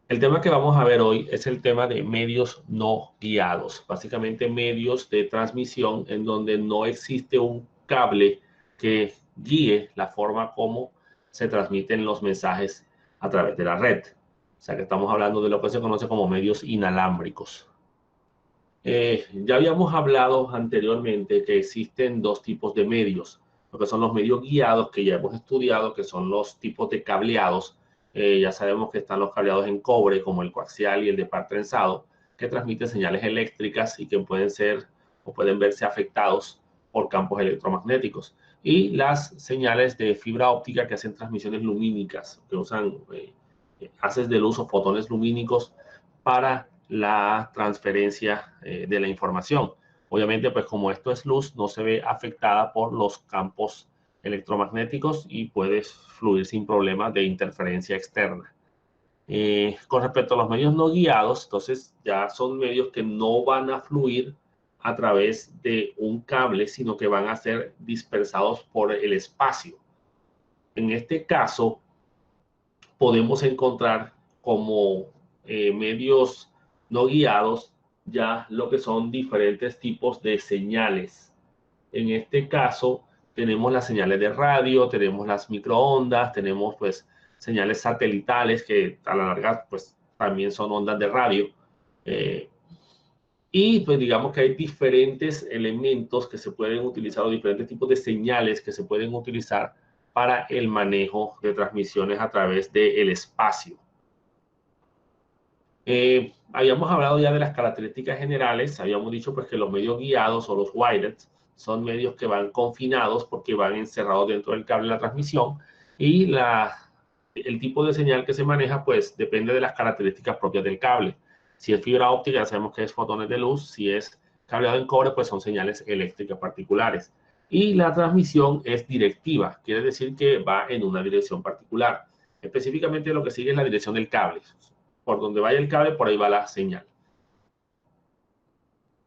El tema que vamos a ver hoy es el tema de medios no guiados, básicamente medios de transmisión en donde no existe un cable que guíe la forma como se transmiten los mensajes a través de la red. O sea que estamos hablando de lo que se conoce como medios inalámbricos. Ya habíamos hablado anteriormente que existen dos tipos de medios, lo que son los medios guiados, que ya hemos estudiado, que son los tipos de cableados. Ya sabemos que están los cableados en cobre, como el coaxial y el de par trenzado, que transmiten señales eléctricas y que pueden ser o pueden verse afectados por campos electromagnéticos. Y las señales de fibra óptica que hacen transmisiones lumínicas, que usan haces de luz o fotones lumínicos para la transferencia de la información. Obviamente, pues como esto es luz, no se ve afectada por los campos electromagnéticos y puede fluir sin problemas de interferencia externa. Con respecto a los medios no guiados, entonces ya son medios que no van a fluir a través de un cable, sino que van a ser dispersados por el espacio. En este caso, podemos encontrar como medios no guiados ya lo que son diferentes tipos de señales. En este caso, tenemos las señales de radio, tenemos las microondas, tenemos pues señales satelitales que a la larga pues también son ondas de radio. Eh, y pues digamos que hay diferentes elementos que se pueden utilizar o diferentes tipos de señales que se pueden utilizar para el manejo de transmisiones a través del espacio. Habíamos hablado ya de las características generales, habíamos dicho pues que los medios guiados o los wired son medios que van confinados porque van encerrados dentro del cable de la transmisión y el tipo de señal que se maneja pues depende de las características propias del cable. Si es fibra óptica ya sabemos que es fotones de luz, si es cableado en cobre pues son señales eléctricas particulares. Y la transmisión es directiva, quiere decir que va en una dirección particular. Específicamente lo que sigue es la dirección del cable. Por donde vaya el cable, por ahí va la señal.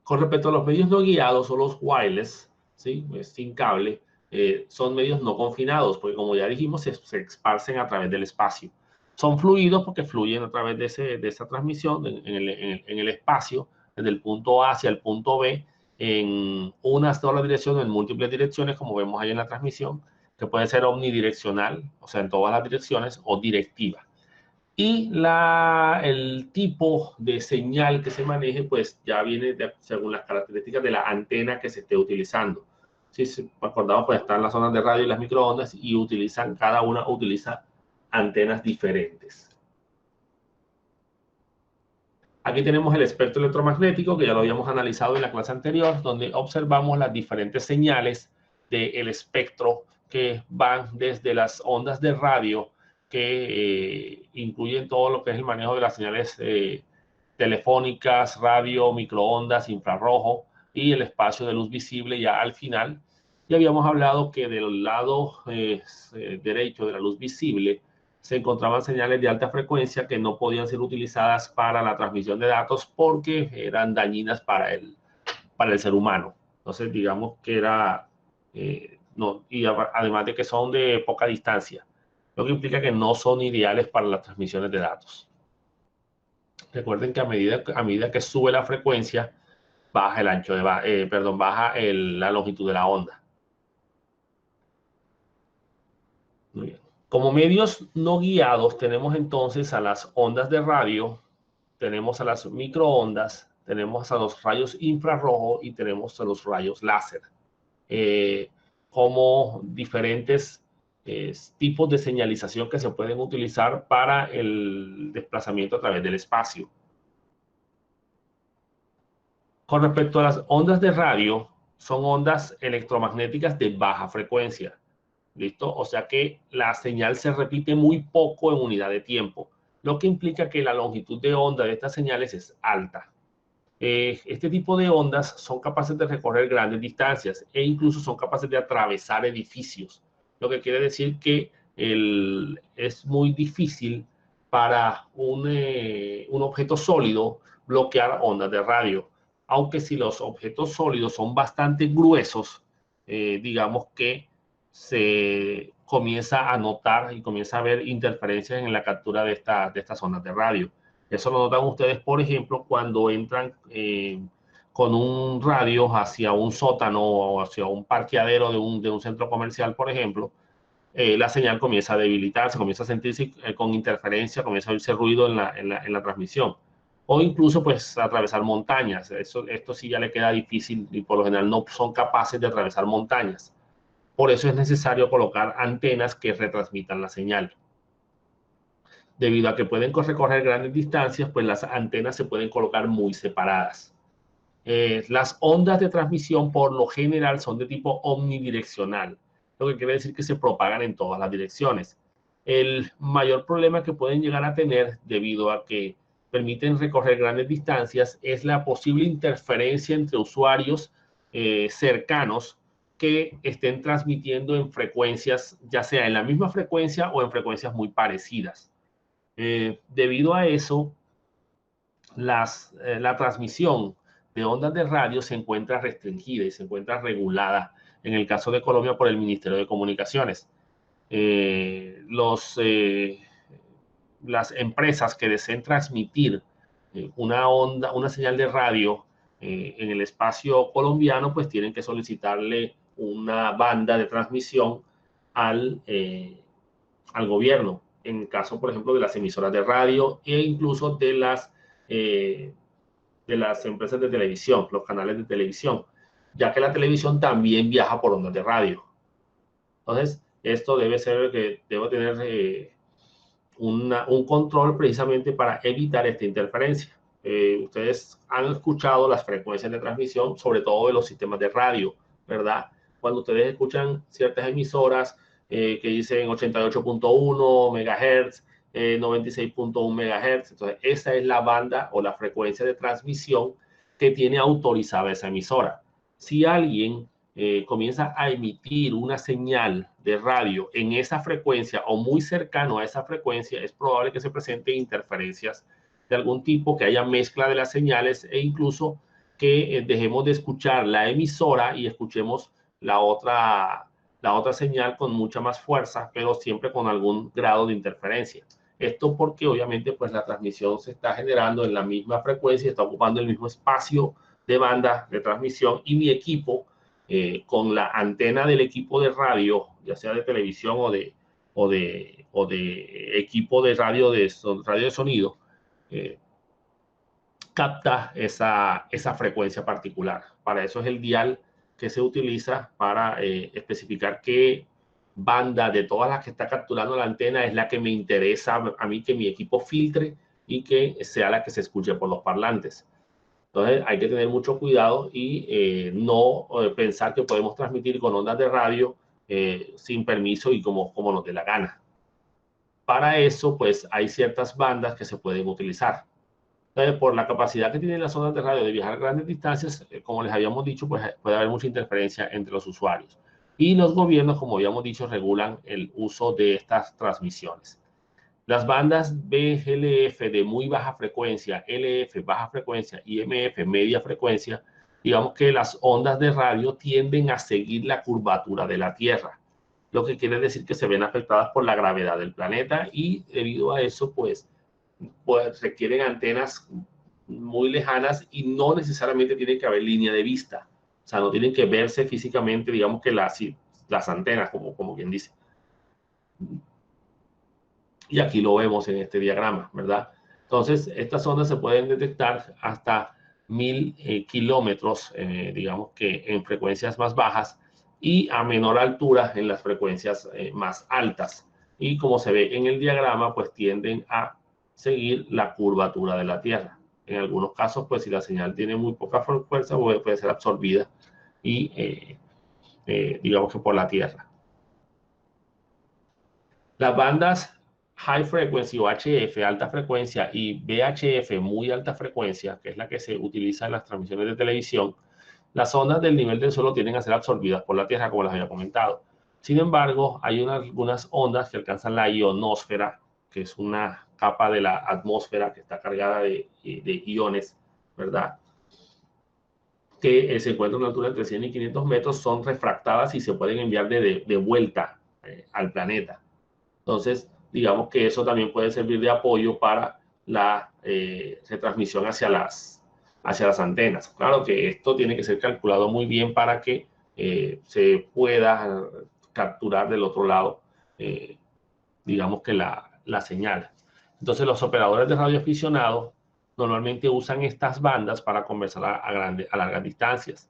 Con respecto a los medios no guiados o los wireless, ¿sí? Pues sin cable, son medios no confinados, porque como ya dijimos, se esparcen a través del espacio. Son fluidos porque fluyen a través de esa transmisión en el espacio, desde el punto A hacia el punto B, en una sola dirección, en múltiples direcciones, como vemos ahí en la transmisión, que puede ser omnidireccional, o sea, en todas las direcciones, o directiva. Y el tipo de señal que se maneje, pues ya viene según las características de la antena que se esté utilizando. Si acordamos, pues están las zonas de radio y las microondas y cada una utiliza antenas diferentes. Aquí tenemos el espectro electromagnético, que ya lo habíamos analizado en la clase anterior, donde observamos las diferentes señales del espectro que van desde las ondas de radio, que incluyen todo lo que es el manejo de las señales telefónicas, radio, microondas, infrarrojo y el espacio de luz visible ya al final. Y habíamos hablado que del lado derecho de la luz visible se encontraban señales de alta frecuencia que no podían ser utilizadas para la transmisión de datos porque eran dañinas para el ser humano. Entonces, digamos que era, no, y además de que son de poca distancia, lo que implica que no son ideales para las transmisiones de datos. Recuerden que a medida que sube la frecuencia, baja el ancho perdón, baja la longitud de la onda. Muy bien. Como medios no guiados tenemos entonces a las ondas de radio, tenemos a las microondas, tenemos a los rayos infrarrojos y tenemos a los rayos láser, eh, como diferentes tipos de señalización que se pueden utilizar para el desplazamiento a través del espacio. Con respecto a las ondas de radio, son ondas electromagnéticas de baja frecuencia. ¿Listo? O sea que la señal se repite muy poco en unidad de tiempo, lo que implica que la longitud de onda de estas señales es alta. Este tipo de ondas son capaces de recorrer grandes distancias e incluso son capaces de atravesar edificios, lo que quiere decir que es muy difícil para un objeto sólido bloquear ondas de radio, aunque si los objetos sólidos son bastante gruesos, digamos que se comienza a notar y comienza a haber interferencias en la captura de estas ondas de radio. Eso lo notan ustedes, por ejemplo, cuando entran con un radio hacia un sótano o hacia un parqueadero de un centro comercial, por ejemplo. La señal comienza a debilitarse, comienza a sentirse con interferencia, comienza a oírse ruido en la transmisión. O incluso, pues, atravesar montañas. Esto sí ya le queda difícil y por lo general no son capaces de atravesar montañas. Por eso es necesario colocar antenas que retransmitan la señal. Debido a que pueden recorrer grandes distancias, pues las antenas se pueden colocar muy separadas. Las ondas de transmisión por lo general son de tipo omnidireccional, lo que quiere decir que se propagan en todas las direcciones. El mayor problema que pueden llegar a tener debido a que permiten recorrer grandes distancias es la posible interferencia entre usuarios cercanos que estén transmitiendo en frecuencias, ya sea en la misma frecuencia o en frecuencias muy parecidas. Debido a eso, la transmisión de ondas de radio se encuentra restringida y se encuentra regulada en el caso de Colombia por el Ministerio de Comunicaciones. Las empresas que deseen transmitir una señal de radio en el espacio colombiano, pues tienen que solicitarle una banda de transmisión al gobierno, en caso, por ejemplo, de las emisoras de radio e incluso de las empresas de televisión, los canales de televisión, ya que la televisión también viaja por ondas de radio. Entonces, esto debe ser que debe tener un control precisamente para evitar esta interferencia. Ustedes han escuchado las frecuencias de transmisión, sobre todo de los sistemas de radio, ¿verdad? Cuando ustedes escuchan ciertas emisoras que dicen 88.1 MHz, 96.1 MHz, entonces esa es la banda o la frecuencia de transmisión que tiene autorizada esa emisora. Si alguien comienza a emitir una señal de radio en esa frecuencia o muy cercano a esa frecuencia, es probable que se presenten interferencias de algún tipo, que haya mezcla de las señales e incluso que dejemos de escuchar la emisora y escuchemos la otra señal con mucha más fuerza, pero siempre con algún grado de interferencia. Esto porque obviamente pues la transmisión se está generando en la misma frecuencia, está ocupando el mismo espacio de banda de transmisión y mi equipo con la antena del equipo de radio, ya sea de televisión o de equipo de radio de sonido, capta esa frecuencia particular. Para eso es el dial que se utiliza para especificar qué banda de todas las que está capturando la antena es la que me interesa a mí que mi equipo filtre y que sea la que se escuche por los parlantes. Entonces hay que tener mucho cuidado y no pensar que podemos transmitir con ondas de radio sin permiso y como nos dé la gana. Para eso, pues hay ciertas bandas que se pueden utilizar. Entonces, por la capacidad que tienen las ondas de radio de viajar grandes distancias, como les habíamos dicho, pues puede haber mucha interferencia entre los usuarios. Y los gobiernos, como habíamos dicho, regulan el uso de estas transmisiones. Las bandas BGLF de muy baja frecuencia, LF baja frecuencia y MF media frecuencia, digamos que las ondas de radio tienden a seguir la curvatura de la Tierra, lo que quiere decir que se ven afectadas por la gravedad del planeta y debido a eso, pues requieren antenas muy lejanas y no necesariamente tiene que haber línea de vista. O sea, no tienen que verse físicamente, digamos que las antenas, como quien dice. Y aquí lo vemos en este diagrama, ¿verdad? Entonces, estas ondas se pueden detectar hasta 1000 kilómetros, digamos que en frecuencias más bajas y a menor altura en las frecuencias más altas. Y como se ve en el diagrama, pues tienden a seguir la curvatura de la Tierra. En algunos casos, pues si la señal tiene muy poca fuerza, puede ser absorbida y digamos que por la Tierra. Las bandas high frequency o HF, alta frecuencia, y VHF, muy alta frecuencia, que es la que se utiliza en las transmisiones de televisión, las ondas del nivel del suelo tienden a ser absorbidas por la Tierra, como les había comentado. Sin embargo, hay algunas ondas que alcanzan la ionosfera, que es una capa de la atmósfera que está cargada de iones, ¿verdad? Que se encuentran a una altura entre 100 y 500 metros, son refractadas y se pueden enviar de vuelta al planeta. Entonces, digamos que eso también puede servir de apoyo para la retransmisión hacia las antenas. Claro que esto tiene que ser calculado muy bien para que se pueda capturar del otro lado, digamos que la señal. Entonces los operadores de radioaficionados normalmente usan estas bandas para conversar a largas distancias.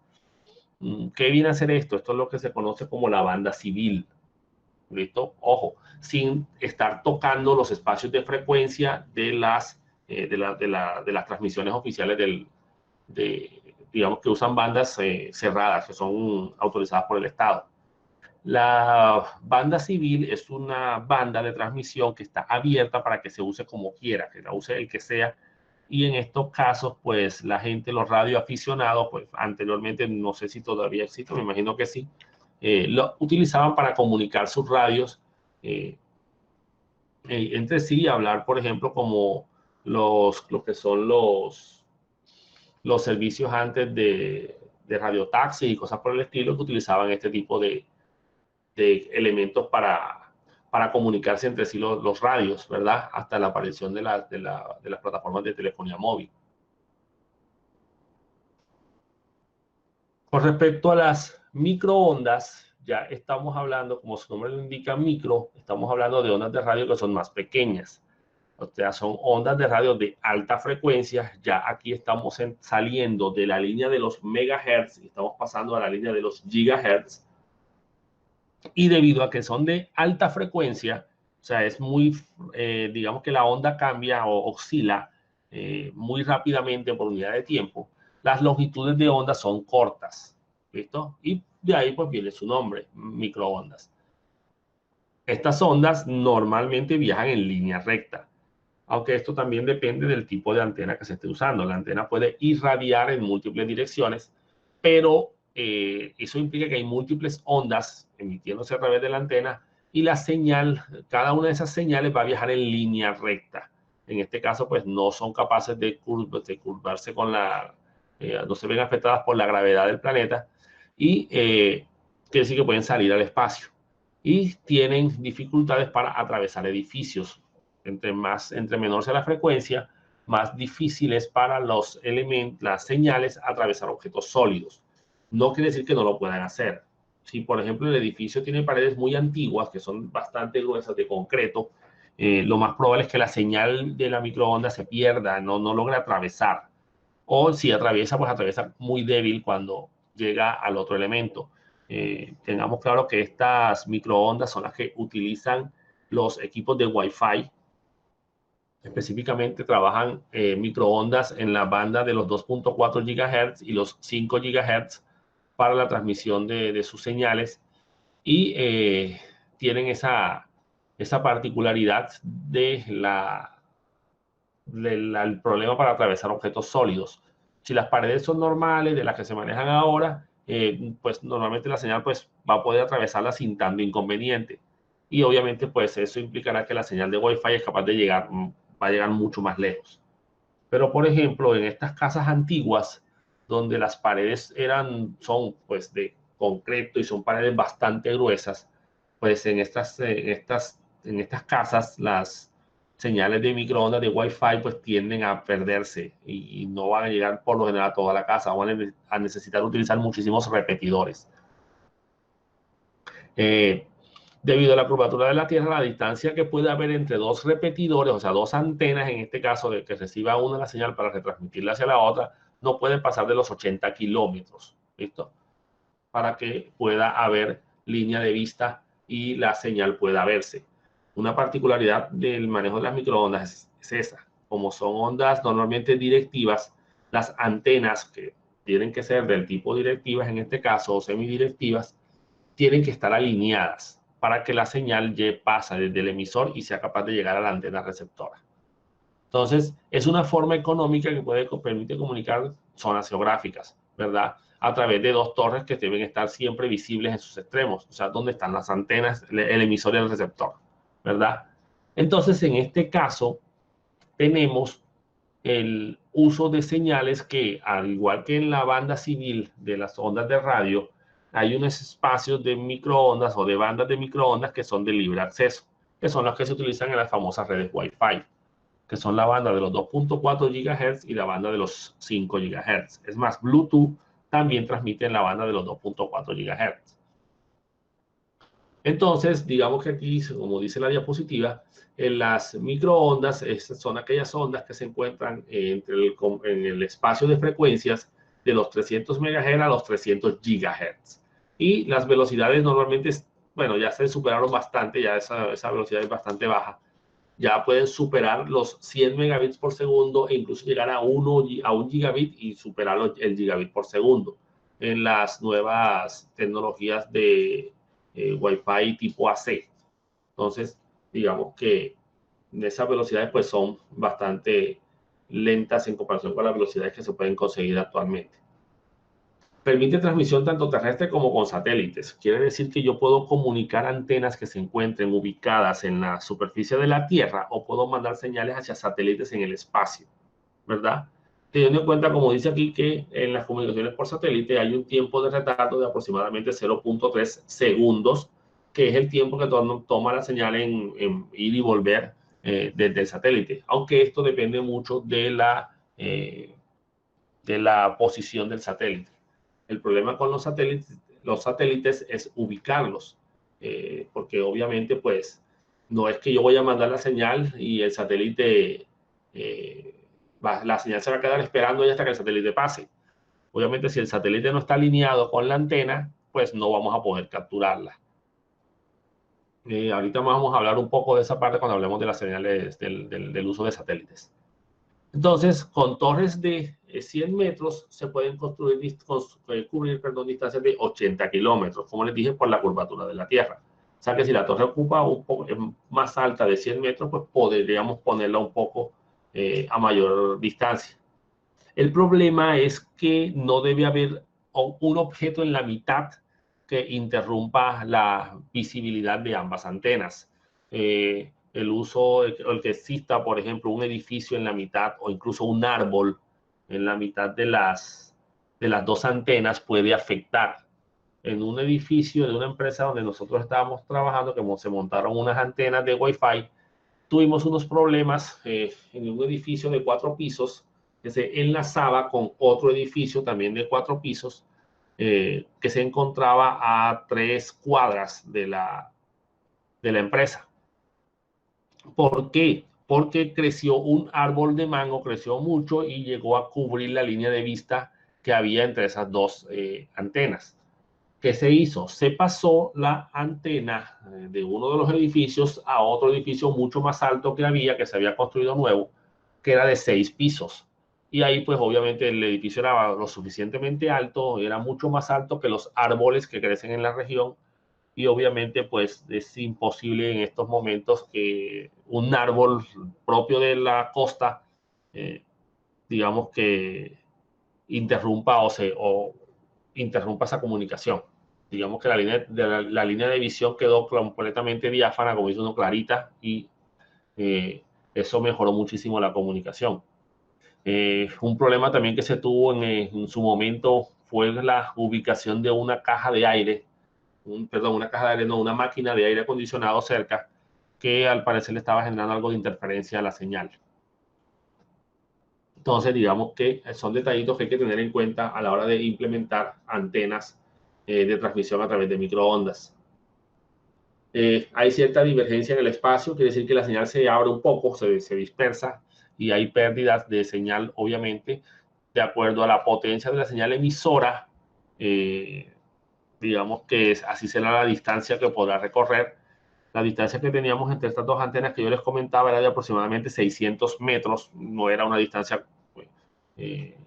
¿Qué viene a hacer esto? Esto es lo que se conoce como la banda civil. ¿Listo? Ojo, sin estar tocando los espacios de frecuencia de las transmisiones oficiales digamos que usan bandas cerradas, que son autorizadas por el Estado. La banda civil es una banda de transmisión que está abierta para que se use como quiera, que la use el que sea. Y en estos casos, pues la gente, los radioaficionados, pues anteriormente, no sé si todavía existe, me imagino que sí, lo utilizaban para comunicar sus radios entre sí, hablar, por ejemplo, como lo que son los servicios antes de radiotaxi y cosas por el estilo, que utilizaban este tipo de elementos para comunicarse entre sí los radios, ¿verdad? Hasta la aparición de las plataformas de telefonía móvil. Con respecto a las microondas, ya estamos hablando, como su nombre lo indica, micro, estamos hablando de ondas de radio que son más pequeñas. O sea, son ondas de radio de alta frecuencia. Ya aquí estamos saliendo de la línea de los megahertz y estamos pasando a la línea de los gigahertz. Y debido a que son de alta frecuencia, o sea, es muy, digamos que la onda cambia o oscila muy rápidamente por unidad de tiempo, las longitudes de onda son cortas, ¿listo? Y de ahí pues viene su nombre, microondas. Estas ondas normalmente viajan en línea recta, aunque esto también depende del tipo de antena que se esté usando. La antena puede irradiar en múltiples direcciones, pero eso implica que hay múltiples ondas emitiéndose a través de la antena y la señal, cada una de esas señales va a viajar en línea recta. En este caso, pues no son capaces de curvarse con no se ven afectadas por la gravedad del planeta y quiere decir que pueden salir al espacio y tienen dificultades para atravesar edificios. Entre menor sea la frecuencia, más difícil es para las señales atravesar objetos sólidos. No quiere decir que no lo puedan hacer. Si, por ejemplo, el edificio tiene paredes muy antiguas, que son bastante gruesas de concreto, lo más probable es que la señal de la microonda se pierda, no logre atravesar. O si atraviesa, pues atraviesa muy débil cuando llega al otro elemento. Tengamos claro que estas microondas son las que utilizan los equipos de Wi-Fi. Específicamente trabajan microondas en la banda de los 2.4 GHz y los 5 GHz para la transmisión de sus señales y tienen esa particularidad del problema para atravesar objetos sólidos. Si las paredes son normales, de las que se manejan ahora, pues normalmente la señal pues, va a poder atravesarla sin tanto inconveniente. Y obviamente pues eso implicará que la señal de Wi-Fi es capaz de llegar, va a llegar mucho más lejos. Pero por ejemplo, en estas casas antiguas, donde las paredes son pues de concreto y son paredes bastante gruesas, pues en estas casas las señales de microondas de Wi-Fi pues tienden a perderse y no van a llegar por lo general a toda la casa, van a necesitar utilizar muchísimos repetidores. Debido a la curvatura de la Tierra, la distancia que puede haber entre dos repetidores, o sea, dos antenas, en este caso, de que reciba una la señal para retransmitirla hacia la otra, no pueden pasar de los 80 kilómetros, ¿listo? Para que pueda haber línea de vista y la señal pueda verse. Una particularidad del manejo de las microondas es esa. Como son ondas normalmente directivas, las antenas, que tienen que ser del tipo directivas en este caso, o semidirectivas, tienen que estar alineadas para que la señal pase desde el emisor y sea capaz de llegar a la antena receptora. Entonces, es una forma económica que permite comunicar zonas geográficas, ¿verdad? A través de dos torres que deben estar siempre visibles en sus extremos, o sea, donde están las antenas, el emisor y el receptor, ¿verdad? Entonces, en este caso, tenemos el uso de señales que, al igual que en la banda civil de las ondas de radio, hay unos espacios de microondas o de bandas de microondas que son de libre acceso, que son los que se utilizan en las famosas redes Wi-Fi. que son la banda de los 2.4 GHz y la banda de los 5 GHz. Es más, Bluetooth también transmite en la banda de los 2.4 GHz. Entonces, digamos que aquí, como dice la diapositiva, en las microondas son aquellas ondas que se encuentran en el espacio de frecuencias de los 300 MHz a los 300 GHz. Y las velocidades normalmente, bueno, ya se superaron bastante, ya esa velocidad es bastante baja. Ya pueden superar los 100 megabits por segundo e incluso llegar a un gigabit y superar el gigabit por segundo en las nuevas tecnologías de Wi-Fi tipo AC. Entonces, digamos que esas velocidades pues son bastante lentas en comparación con las velocidades que se pueden conseguir actualmente. Permite transmisión tanto terrestre como con satélites. Quiere decir que yo puedo comunicar antenas que se encuentren ubicadas en la superficie de la Tierra o puedo mandar señales hacia satélites en el espacio, ¿verdad? Teniendo en cuenta, como dice aquí, que en las comunicaciones por satélite hay un tiempo de retardo de aproximadamente 0.3 segundos, que es el tiempo que toma la señal en ir y volver desde el satélite. Aunque esto depende mucho de la posición del satélite. El problema con los satélites es ubicarlos, porque obviamente pues no es que yo voy a mandar la señal y el satélite, la señal se va a quedar esperando hasta que el satélite pase. Obviamente si el satélite no está alineado con la antena, pues no vamos a poder capturarla. Ahorita vamos a hablar un poco de esa parte cuando hablemos de las señales del uso de satélites. Entonces, con torres de 100 metros se pueden cubrir distancias de 80 kilómetros, como les dije, por la curvatura de la Tierra. O sea que si la torre ocupa un poco más alta de 100 metros, pues podríamos ponerla un poco a mayor distancia. El problema es que no debe haber un objeto en la mitad que interrumpa la visibilidad de ambas antenas. El que exista, por ejemplo, un edificio en la mitad o incluso un árbol en la mitad de las dos antenas puede afectar. En un edificio de una empresa donde nosotros estábamos trabajando, que se montaron unas antenas de Wi-Fi, tuvimos unos problemas en un edificio de 4 pisos que se enlazaba con otro edificio también de 4 pisos que se encontraba a 3 cuadras de la empresa. ¿Por qué? Porque creció un árbol de mango, creció mucho y llegó a cubrir la línea de vista que había entre esas dos antenas. ¿Qué se hizo? Se pasó la antena de uno de los edificios a otro edificio mucho más alto que se había construido nuevo, que era de 6 pisos. Y ahí, pues, obviamente, el edificio era lo suficientemente alto, era mucho más alto que los árboles que crecen en la región. Y obviamente, pues, es imposible en estos momentos que un árbol propio de la costa, eh, digamos que interrumpa o interrumpa esa comunicación. Digamos que la línea de visión quedó completamente diáfana, como dice uno, clarita, y eso mejoró muchísimo la comunicación. Un problema también que se tuvo en su momento fue la ubicación de una caja de aire, una máquina de aire acondicionado cerca, que al parecer le estaba generando algo de interferencia a la señal. Entonces, digamos que son detallitos que hay que tener en cuenta a la hora de implementar antenas de transmisión a través de microondas. Hay cierta divergencia en el espacio, quiere decir que la señal se abre un poco, se dispersa y hay pérdidas de señal, obviamente, de acuerdo a la potencia de la señal emisora. Digamos que así será la distancia que podrá recorrer. La distancia que teníamos entre estas dos antenas que yo les comentaba era de aproximadamente 600 metros, no era una distancia eh,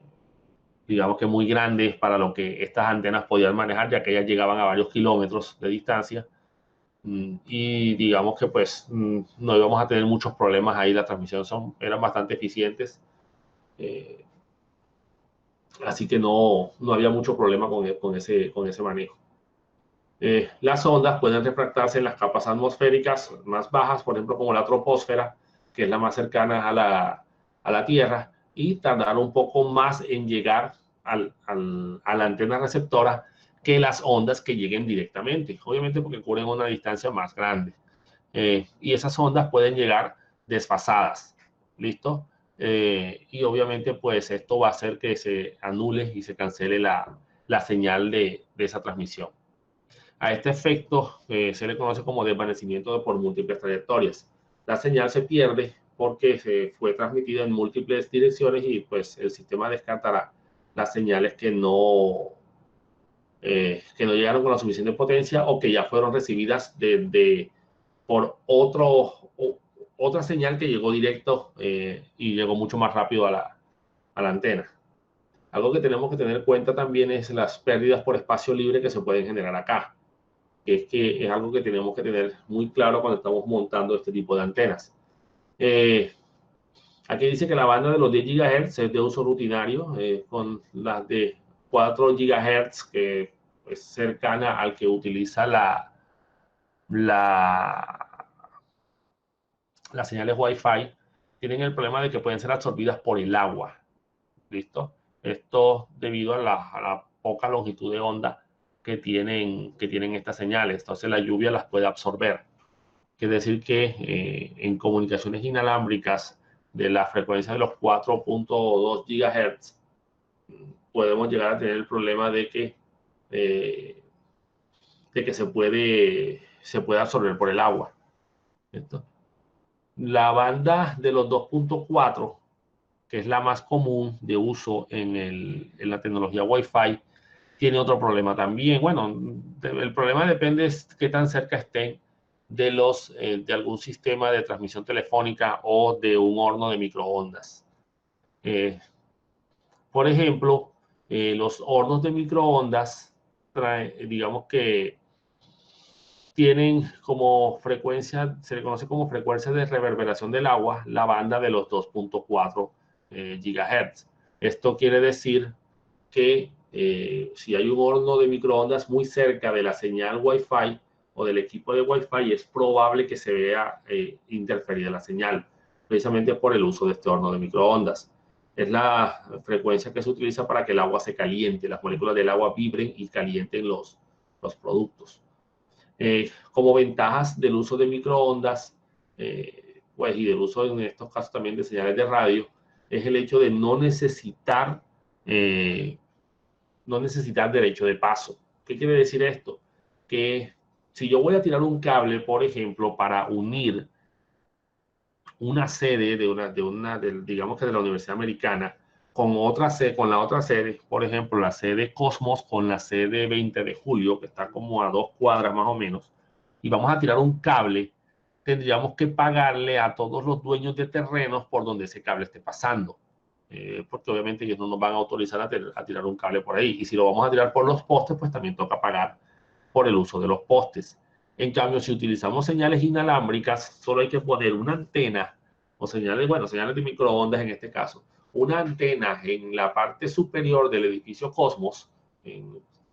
digamos que muy grandes para lo que estas antenas podían manejar, ya que ellas llegaban a varios kilómetros de distancia. Y digamos que pues no íbamos a tener muchos problemas ahí, la transmisión eran bastante eficientes. Así que no había mucho problema con ese manejo. Las ondas pueden refractarse en las capas atmosféricas más bajas, por ejemplo, como la troposfera, que es la más cercana a la Tierra, y tardar un poco más en llegar a la antena receptora que las ondas que lleguen directamente, obviamente porque cubren una distancia más grande. Y esas ondas pueden llegar desfasadas. ¿Listo? Y obviamente, pues esto va a hacer que se anule y se cancele la señal de esa transmisión. A este efecto se le conoce como desvanecimiento por múltiples trayectorias. La señal se pierde porque se fue transmitida en múltiples direcciones y pues el sistema descartará las señales que no llegaron con la suficiente potencia o que ya fueron recibidas por otra señal que llegó directo y llegó mucho más rápido a la antena. Algo que tenemos que tener en cuenta también es las pérdidas por espacio libre que se pueden generar acá, que es algo que tenemos que tener muy claro cuando estamos montando este tipo de antenas. Aquí dice que la banda de los 10 GHz es de uso rutinario, con las de 4 GHz, que es cercana al que utiliza la, las señales Wi-Fi, tienen el problema de que pueden ser absorbidas por el agua. ¿Listo? Esto debido a la poca longitud de onda que tienen estas señales. Entonces la lluvia las puede absorber. Quiere decir que en comunicaciones inalámbricas de la frecuencia de los 4.2 GHz podemos llegar a tener el problema eh, de que se puede absorber por el agua. ¿Listo? La banda de los 2.4, que es la más común de uso en la tecnología Wi-Fi, tiene otro problema también. Bueno, el problema depende de qué tan cerca estén de algún sistema de transmisión telefónica o de un horno de microondas. Por ejemplo, los hornos de microondas, digamos que tienen como frecuencia, se le conoce como frecuencia de reverberación del agua, la banda de los 2.4 GHz. Esto quiere decir que si hay un horno de microondas muy cerca de la señal Wi-Fi o del equipo de Wi-Fi, es probable que se vea interferida la señal, precisamente por el uso de este horno de microondas. Es la frecuencia que se utiliza para que el agua se caliente, las moléculas del agua vibren y calienten los productos. Como ventajas del uso de microondas, pues, y del uso en estos casos también de señales de radio, es el hecho de no necesitar derecho de paso. ¿Qué quiere decir esto? Que si yo voy a tirar un cable, por ejemplo, para unir una sede digamos que de la Universidad Americana con con la otra sede, por ejemplo, la sede Cosmos con la sede 20 de julio, que está como a 2 cuadras más o menos, y vamos a tirar un cable, tendríamos que pagarle a todos los dueños de terrenos por donde ese cable esté pasando. Porque obviamente ellos no nos van a autorizar a tirar un cable por ahí. Y si lo vamos a tirar por los postes, pues también toca pagar por el uso de los postes. En cambio, si utilizamos señales inalámbricas, solo hay que poner una antena o señales, bueno, señales de microondas en este caso, una antena en la parte superior del edificio Cosmos,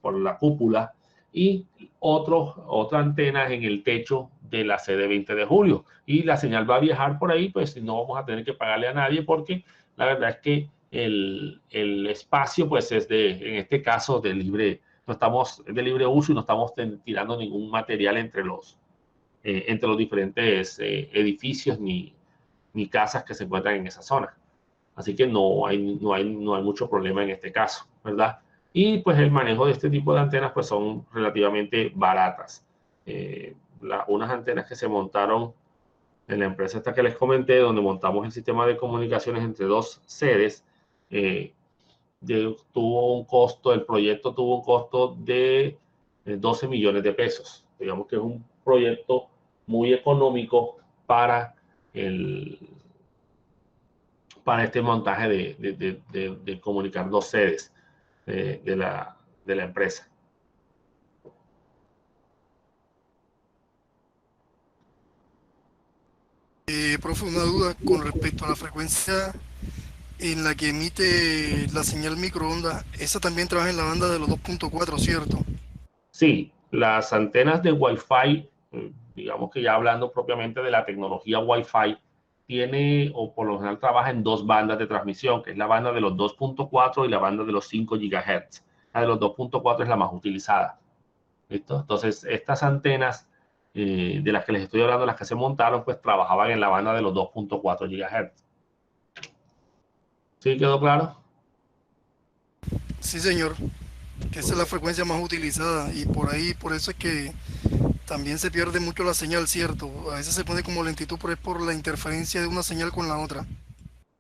por la cúpula, y otra antena en el techo de la sede 20 de julio. Y la señal va a viajar por ahí, pues no vamos a tener que pagarle a nadie porque la verdad es que el espacio, pues es en este caso, no estamos de libre uso y no estamos tirando ningún material entre los diferentes edificios ni casas que se encuentran en esa zona. Así que no hay mucho problema en este caso, ¿verdad? Y pues el manejo de este tipo de antenas pues son relativamente baratas. Unas antenas que se montaron en la empresa esta que les comenté, donde montamos el sistema de comunicaciones entre dos sedes, el proyecto tuvo un costo de 12 millones de pesos. Digamos que es un proyecto muy económico para este montaje de comunicar dos sedes de la empresa. Profe, una duda con respecto a la frecuencia en la que emite la señal microondas. Esa también trabaja en la banda de los 2.4, ¿cierto? Sí, las antenas de Wi-Fi, digamos que ya hablando propiamente de la tecnología Wi-Fi, tiene o por lo general trabaja en dos bandas de transmisión, que es la banda de los 2.4 y la banda de los 5 GHz. La de los 2.4 es la más utilizada. ¿Listo? Entonces, estas antenas de las que les estoy hablando, las que se montaron, pues trabajaban en la banda de los 2.4 GHz. ¿Sí quedó claro? Sí, señor, que esa es la frecuencia más utilizada y por ahí, por eso es que también se pierde mucho la señal, ¿cierto? A veces se pone como lentitud, pero es por la interferencia de una señal con la otra.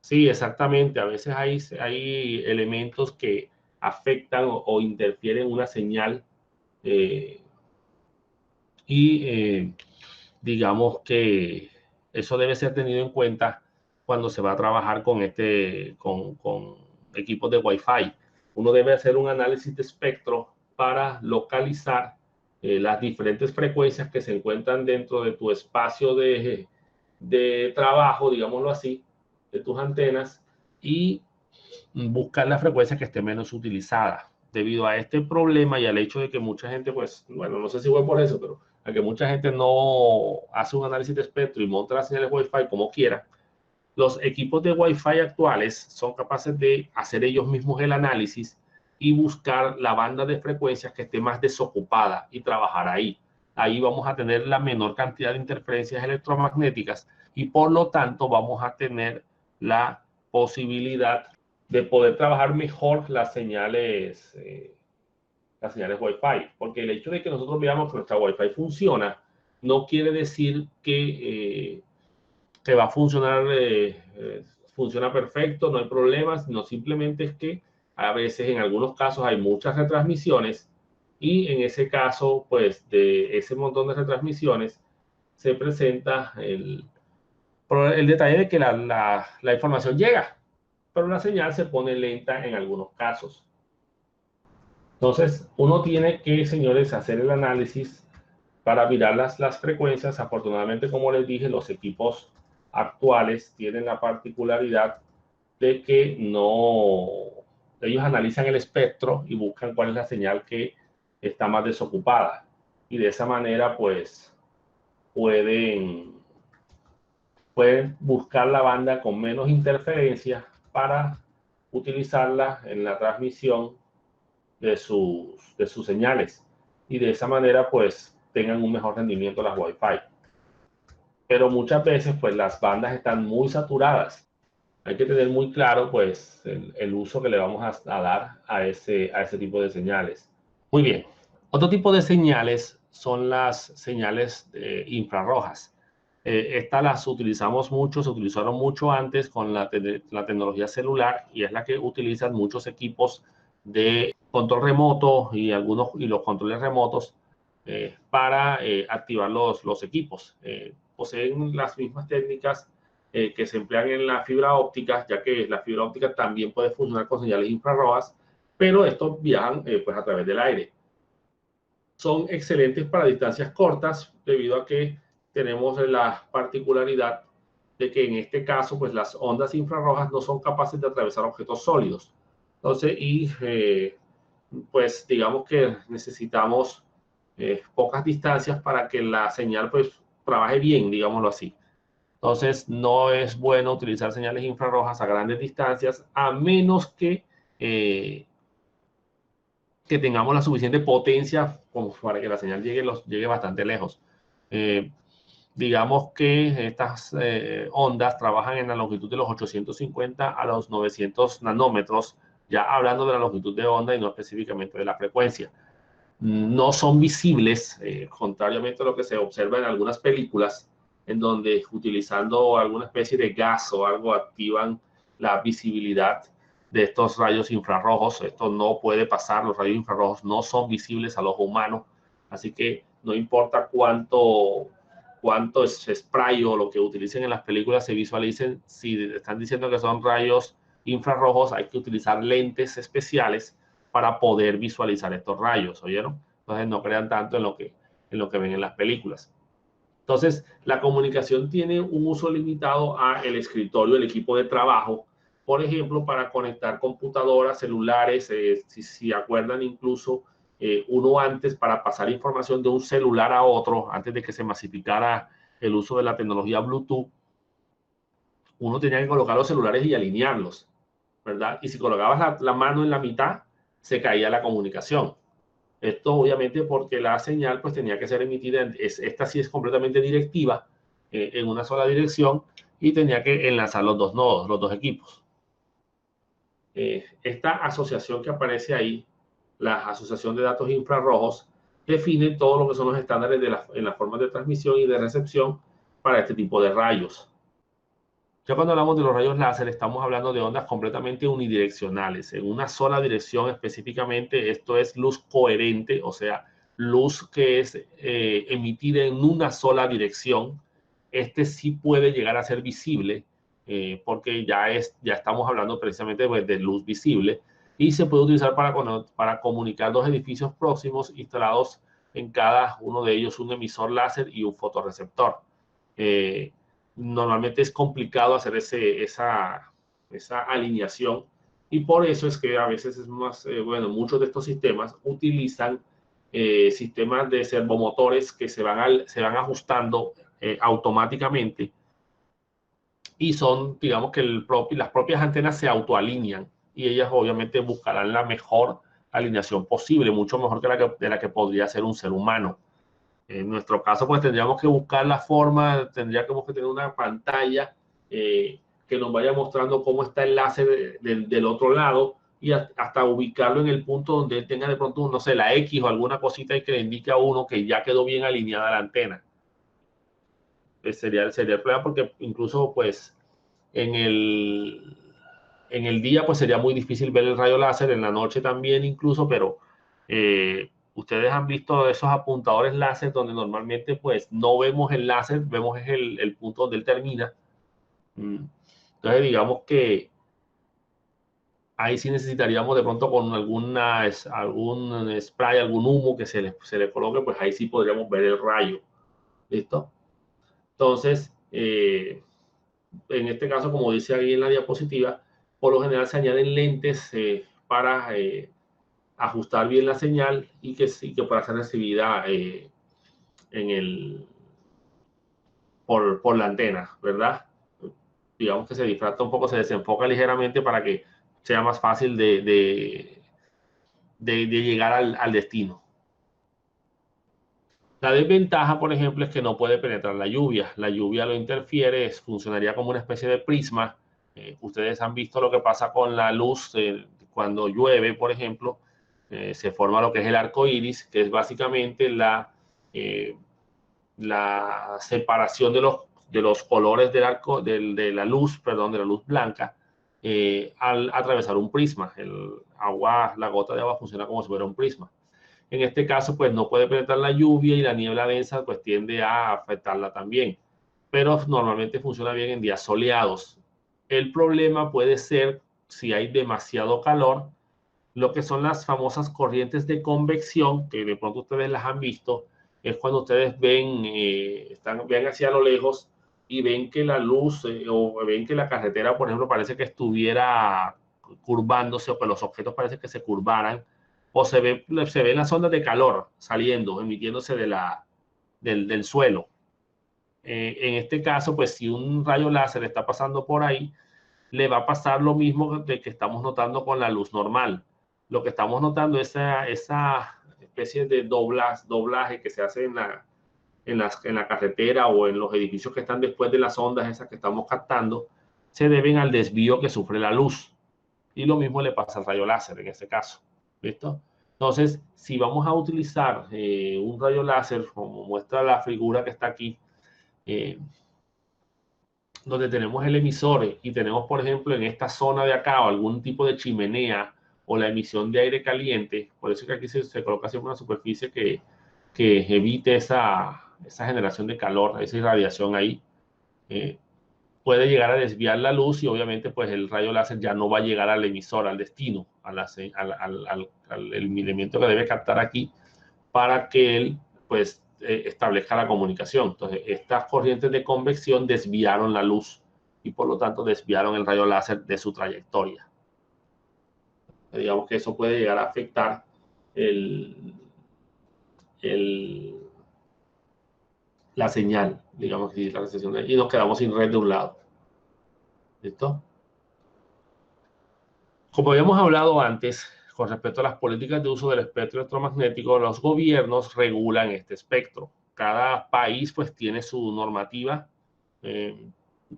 Sí, exactamente. A veces hay elementos que afectan o interfieren una señal eh, y digamos que eso debe ser tenido en cuenta cuando se va a trabajar con equipos de Wi-Fi. Uno debe hacer un análisis de espectro para localizar las diferentes frecuencias que se encuentran dentro de tu espacio de trabajo, digámoslo así, de tus antenas y buscar la frecuencia que esté menos utilizada. Debido a este problema y al hecho de que mucha gente, pues, bueno, no sé si fue por eso, pero a que mucha gente no hace un análisis de espectro y monta las señales Wi-Fi como quiera, los equipos de Wi-Fi actuales son capaces de hacer ellos mismos el análisis y buscar la banda de frecuencias que esté más desocupada y trabajar ahí. Ahí vamos a tener la menor cantidad de interferencias electromagnéticas y por lo tanto vamos a tener la posibilidad de poder trabajar mejor las señales Wi-Fi. Porque el hecho de que nosotros veamos que nuestra Wi-Fi funciona no quiere decir que va a funcionar, funciona perfecto, no hay problemas, no simplemente es que a veces en algunos casos hay muchas retransmisiones y en ese caso, pues de ese montón de retransmisiones se presenta el detalle de que la información llega, pero la señal se pone lenta en algunos casos. Entonces, uno tiene que, señores, hacer el análisis para mirar las frecuencias. Afortunadamente, como les dije, los equipos actuales tienen la particularidad de que ellos analizan el espectro y buscan cuál es la señal que está más desocupada. Y de esa manera, pues, pueden, pueden buscar la banda con menos interferencia para utilizarla en la transmisión de sus señales. Y de esa manera, pues, tengan un mejor rendimiento las Wi-Fi. Pero muchas veces pues las bandas están muy saturadas. Hay que tener muy claro pues el uso que le vamos a dar a ese tipo de señales. Muy bien. Otro tipo de señales son las señales infrarrojas. Estas las utilizamos mucho, se utilizaron mucho antes con la tecnología celular y es la que utilizan muchos equipos de control remoto y los controles remotos para activar los equipos. Poseen las mismas técnicas que se emplean en la fibra óptica, ya que la fibra óptica también puede funcionar con señales infrarrojas, pero estos viajan pues a través del aire. Son excelentes para distancias cortas debido a que tenemos la particularidad de que en este caso pues las ondas infrarrojas no son capaces de atravesar objetos sólidos. Entonces, pues digamos que necesitamos pocas distancias para que la señal pues trabaje bien, digámoslo así. Entonces, no es bueno utilizar señales infrarrojas a grandes distancias a menos que tengamos la suficiente potencia como para que la señal llegue bastante lejos. Eh, digamos que estas ondas trabajan en la longitud de los 850 a los 900 nanómetros, ya hablando de la longitud de onda y no específicamente de la frecuencia. No son visibles, contrariamente a lo que se observa en algunas películas, en donde utilizando alguna especie de gas o algo activan la visibilidad de estos rayos infrarrojos. Esto no puede pasar, los rayos infrarrojos no son visibles al ojo humano, así que no importa cuánto spray o lo que utilicen en las películas se visualicen, si están diciendo que son rayos infrarrojos, hay que utilizar lentes especiales para poder visualizar estos rayos, ¿oyeron? Entonces no crean tanto en lo que ven en las películas. Entonces, la comunicación tiene un uso limitado a el escritorio, el equipo de trabajo, por ejemplo, para conectar computadoras, celulares, si acuerdan incluso uno antes para pasar información de un celular a otro, antes de que se masificara el uso de la tecnología Bluetooth, uno tenía que colocar los celulares y alinearlos, ¿verdad? Y si colocabas la mano en la mitad, se caía la comunicación. Esto obviamente porque la señal pues tenía que ser emitida, esta sí es completamente directiva, en una sola dirección y tenía que enlazar los dos nodos, los dos equipos. esta asociación que aparece ahí, la Asociación de Datos Infrarrojos, define todo lo que son los estándares en las formas de transmisión y de recepción para este tipo de rayos. Ya cuando hablamos de los rayos láser, estamos hablando de ondas completamente unidireccionales, en una sola dirección específicamente. Esto es luz coherente, o sea, luz que es emitida en una sola dirección. Este sí puede llegar a ser visible, porque ya estamos hablando precisamente de luz visible, y se puede utilizar para comunicar dos edificios próximos instalados en cada uno de ellos un emisor láser y un fotorreceptor. Normalmente es complicado hacer esa alineación, y por eso es que a veces es más, bueno, muchos de estos sistemas utilizan sistemas de servomotores que se van ajustando automáticamente, y son, digamos que las propias antenas se autoalinean, y ellas obviamente buscarán la mejor alineación posible, mucho mejor que de la que podría hacer un ser humano. En nuestro caso, pues tendríamos que buscar la forma, tendríamos que tener una pantalla que nos vaya mostrando cómo está el láser del otro lado, y hasta ubicarlo en el punto donde él tenga de pronto, no sé, la X o alguna cosita y que le indique a uno que ya quedó bien alineada la antena. Sería el problema, porque incluso pues en el día pues sería muy difícil ver el rayo láser, en la noche también incluso, pero ustedes han visto esos apuntadores láser donde normalmente pues no vemos el láser, vemos el punto donde él termina. Entonces digamos que ahí sí necesitaríamos de pronto con algún spray, algún humo que se le coloque, pues ahí sí podríamos ver el rayo. ¿Listo? Entonces, en este caso, como dice ahí en la diapositiva, por lo general se añaden lentes para ajustar bien la señal, y que pueda ser recibida por la antena, ¿verdad? Digamos que se difracta un poco, se desenfoca ligeramente para que sea más fácil de llegar al destino. La desventaja, por ejemplo, es que no puede penetrar la lluvia. La lluvia lo interfiere, funcionaría como una especie de prisma. Ustedes han visto lo que pasa con la luz cuando llueve, por ejemplo. Se forma lo que es el arco iris, que es básicamente la separación de los colores de la luz, perdón, de la luz blanca, al atravesar un prisma. La gota de agua funciona como si fuera un prisma. En este caso, pues no puede penetrar la lluvia, y la niebla densa pues tiende a afectarla también. Pero normalmente funciona bien en días soleados. El problema puede ser si hay demasiado calor, lo que son las famosas corrientes de convección, que de pronto ustedes las han visto. Es cuando ustedes ven hacia lo lejos y ven que la luz o ven que la carretera, por ejemplo, parece que estuviera curvándose, o que los objetos parece que se curvaran, o se ven las ondas de calor saliendo, emitiéndose del suelo. En este caso, pues si un rayo láser está pasando por ahí, le va a pasar lo mismo de que estamos notando con la luz normal. Lo que estamos notando es esa especie de doblaje que se hace en la carretera o en los edificios que están después de las ondas esas que estamos captando, se deben al desvío que sufre la luz. Y lo mismo le pasa al rayo láser en este caso. ¿Listo? Entonces, si vamos a utilizar un rayo láser, como muestra la figura que está aquí, donde tenemos el emisor y tenemos, por ejemplo, en esta zona de acá algún tipo de chimenea o la emisión de aire caliente, por eso es que aquí se coloca siempre una superficie que evite esa generación de calor, esa irradiación ahí. Puede llegar a desviar la luz, y obviamente pues el rayo láser ya no va a llegar al emisor, al destino, al elemento que debe captar aquí, para que él pues establezca la comunicación. Entonces estas corrientes de convección desviaron la luz, y por lo tanto desviaron el rayo láser de su trayectoria. Digamos que eso puede llegar a afectar la señal, digamos que la recepción, y nos quedamos sin red de un lado. ¿Listo? Como habíamos hablado antes, con respecto a las políticas de uso del espectro electromagnético, los gobiernos regulan este espectro. Cada país pues tiene su normativa,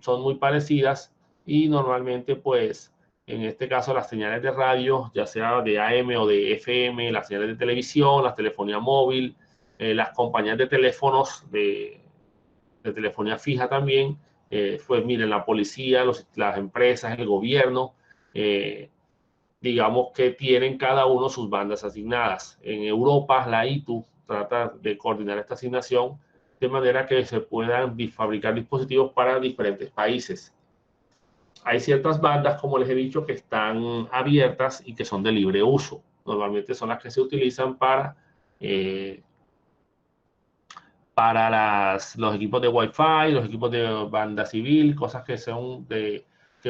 son muy parecidas, y normalmente pues en este caso las señales de radio, ya sea de AM o de FM, las señales de televisión, la telefonía móvil, las compañías de teléfonos, de telefonía fija también, pues miren, la policía, las empresas, el gobierno, digamos que tienen cada uno sus bandas asignadas. En Europa, la ITU trata de coordinar esta asignación de manera que se puedan fabricar dispositivos para diferentes países. Hay ciertas bandas, como les he dicho, que están abiertas y que son de libre uso. Normalmente son las que se utilizan para los equipos de Wi-Fi, los equipos de banda civil, cosas que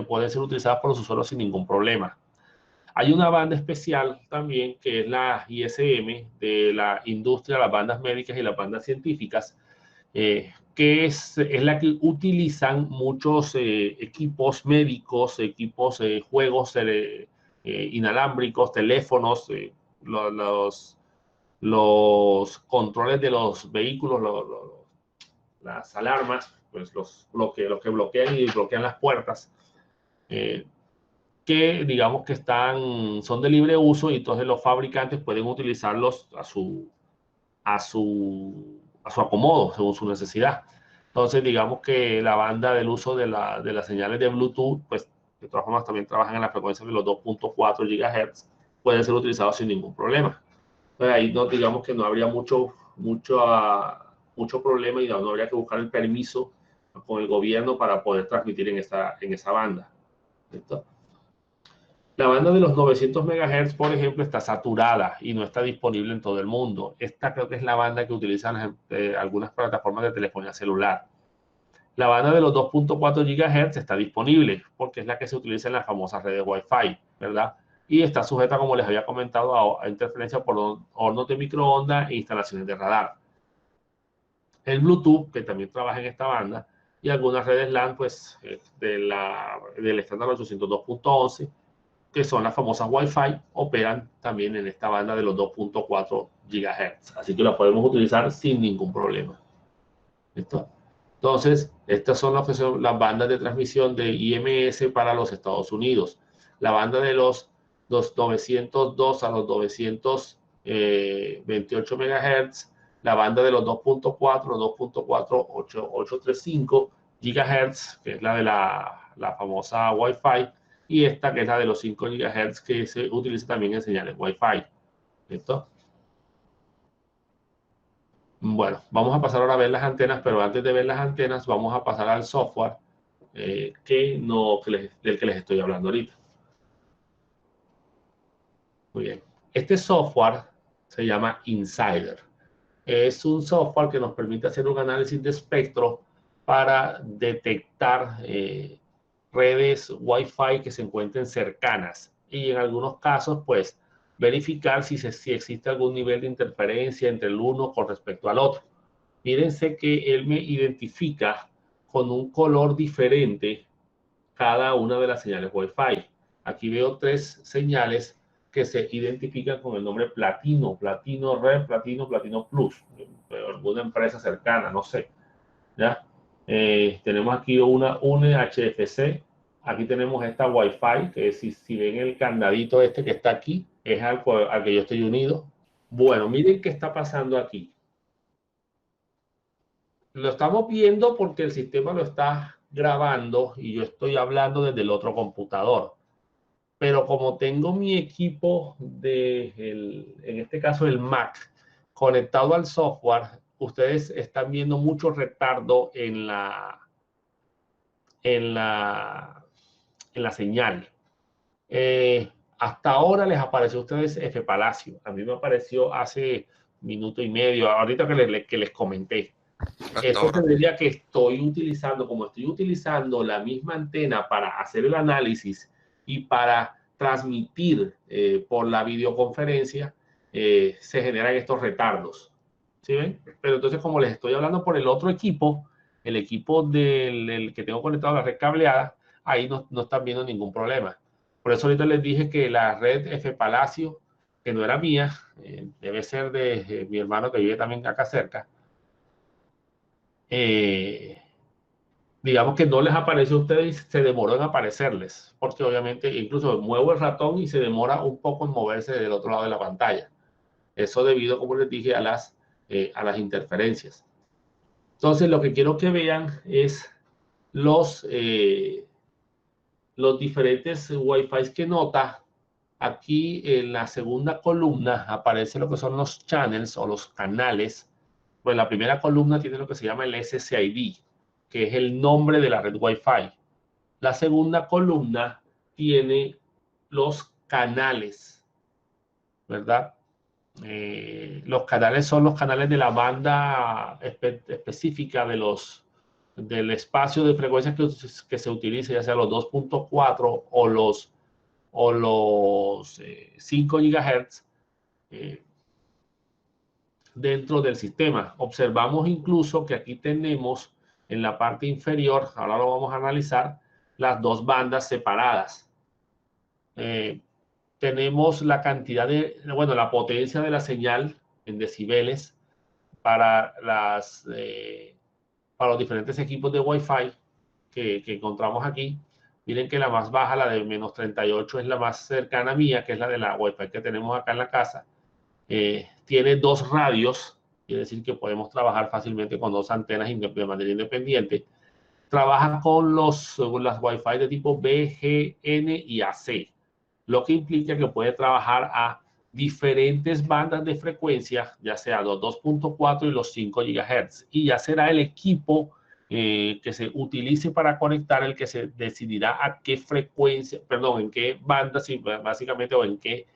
pueden ser utilizadas por los usuarios sin ningún problema. Hay una banda especial también que es la ISM de la industria, las bandas médicas y las bandas científicas, que es la que utilizan muchos equipos médicos, equipos, juegos inalámbricos, teléfonos, los controles de los vehículos, las alarmas, pues lo que bloquean y bloquean las puertas, que digamos que son de libre uso y entonces los fabricantes pueden utilizarlos a su acomodo, según su necesidad. Entonces, digamos que la banda del uso de las señales de Bluetooth, pues de todas formas también trabajan en la frecuencia de los 2.4 GHz, pueden ser utilizados sin ningún problema. Entonces, ahí no, digamos que no habría mucho problema y no habría que buscar el permiso con el gobierno para poder transmitir en esa banda. ¿Listo? La banda de los 900 MHz, por ejemplo, está saturada y no está disponible en todo el mundo. Esta creo que es la banda que utilizan algunas plataformas de telefonía celular. La banda de los 2.4 GHz está disponible porque es la que se utiliza en las famosas redes Wi-Fi, ¿verdad? Y está sujeta, como les había comentado, a interferencia por hornos de microondas e instalaciones de radar. El Bluetooth, que también trabaja en esta banda, y algunas redes LAN, pues, del estándar 802.11, que son las famosas Wi-Fi, operan también en esta banda de los 2.4 GHz. Así que la podemos utilizar sin ningún problema. ¿Listo? Entonces, estas son las bandas de transmisión de IMS para los Estados Unidos. La banda de los 902 a los 928 MHz, la banda de los 2.4, 2.4, 835 GHz, que es la de la famosa Wi-Fi, y esta que es la de los 5 GHz que se utiliza también en señales Wi-Fi. ¿Listo? Bueno, vamos a pasar ahora a ver las antenas, pero antes de ver las antenas vamos a pasar al software del que les estoy hablando ahorita. Muy bien. Este software se llama Insider. Es un software que nos permite hacer un análisis de espectro para detectar redes Wi-Fi que se encuentren cercanas y en algunos casos, pues, verificar si existe algún nivel de interferencia entre el uno con respecto al otro. Fíjense que él me identifica con un color diferente cada una de las señales Wi-Fi. Aquí veo 3 señales que se identifican con el nombre Platino, Platino Red, Platino, Platino Plus, alguna empresa cercana, no sé. ¿Ya? Tenemos aquí una HFC, aquí tenemos esta Wi-Fi, que si ven el candadito este que está aquí, es al que yo estoy unido. Bueno, miren qué está pasando aquí. Lo estamos viendo porque el sistema lo está grabando y yo estoy hablando desde el otro computador. Pero como tengo mi equipo en este caso el Mac, conectado al software, ustedes están viendo mucho retardo en la señal. Hasta ahora les apareció a ustedes F Palacio. A mí me apareció hace minuto y medio, ahorita que les comenté. Eso tendría que estoy utilizando la misma antena para hacer el análisis y para transmitir por la videoconferencia, se generan estos retardos. ¿Sí ven? Pero entonces, como les estoy hablando por el otro equipo, el equipo del que tengo conectado a la red cableada, ahí no están viendo ningún problema. Por eso ahorita les dije que la red F Palacio, que no era mía, debe ser de mi hermano que vive también acá cerca, digamos que no les apareció a ustedes y se demoró en aparecerles, porque obviamente incluso muevo el ratón y se demora un poco en moverse del otro lado de la pantalla. Eso debido, como les dije, a las interferencias. Entonces, lo que quiero que vean es los diferentes Wi-Fi que nota. Aquí en la segunda columna aparece lo que son los channels o los canales. Pues la primera columna tiene lo que se llama el SSID, que es el nombre de la red Wi-Fi. La segunda columna tiene los canales, ¿verdad? Los canales son los canales de la banda específica del espacio de frecuencias que se utiliza, ya sea los 2.4 o los 5 GHz dentro del sistema. Observamos incluso que aquí tenemos en la parte inferior, ahora lo vamos a analizar, las dos bandas separadas. Tenemos la cantidad bueno, la potencia de la señal en decibeles para para los diferentes equipos de Wi-Fi que encontramos aquí. Miren que la más baja, la de menos 38, es la más cercana mía, que es la de la Wi-Fi que tenemos acá en la casa. Tiene dos radios, quiere decir que podemos trabajar fácilmente con dos antenas de manera independiente. Trabaja con las Wi-Fi de tipo B, G, N y AC, lo que implica que puede trabajar a diferentes bandas de frecuencia, ya sea los 2.4 y los 5 GHz, y ya será el equipo que se utilice para conectar el que se decidirá a qué frecuencia, perdón, en qué banda, básicamente, o en qué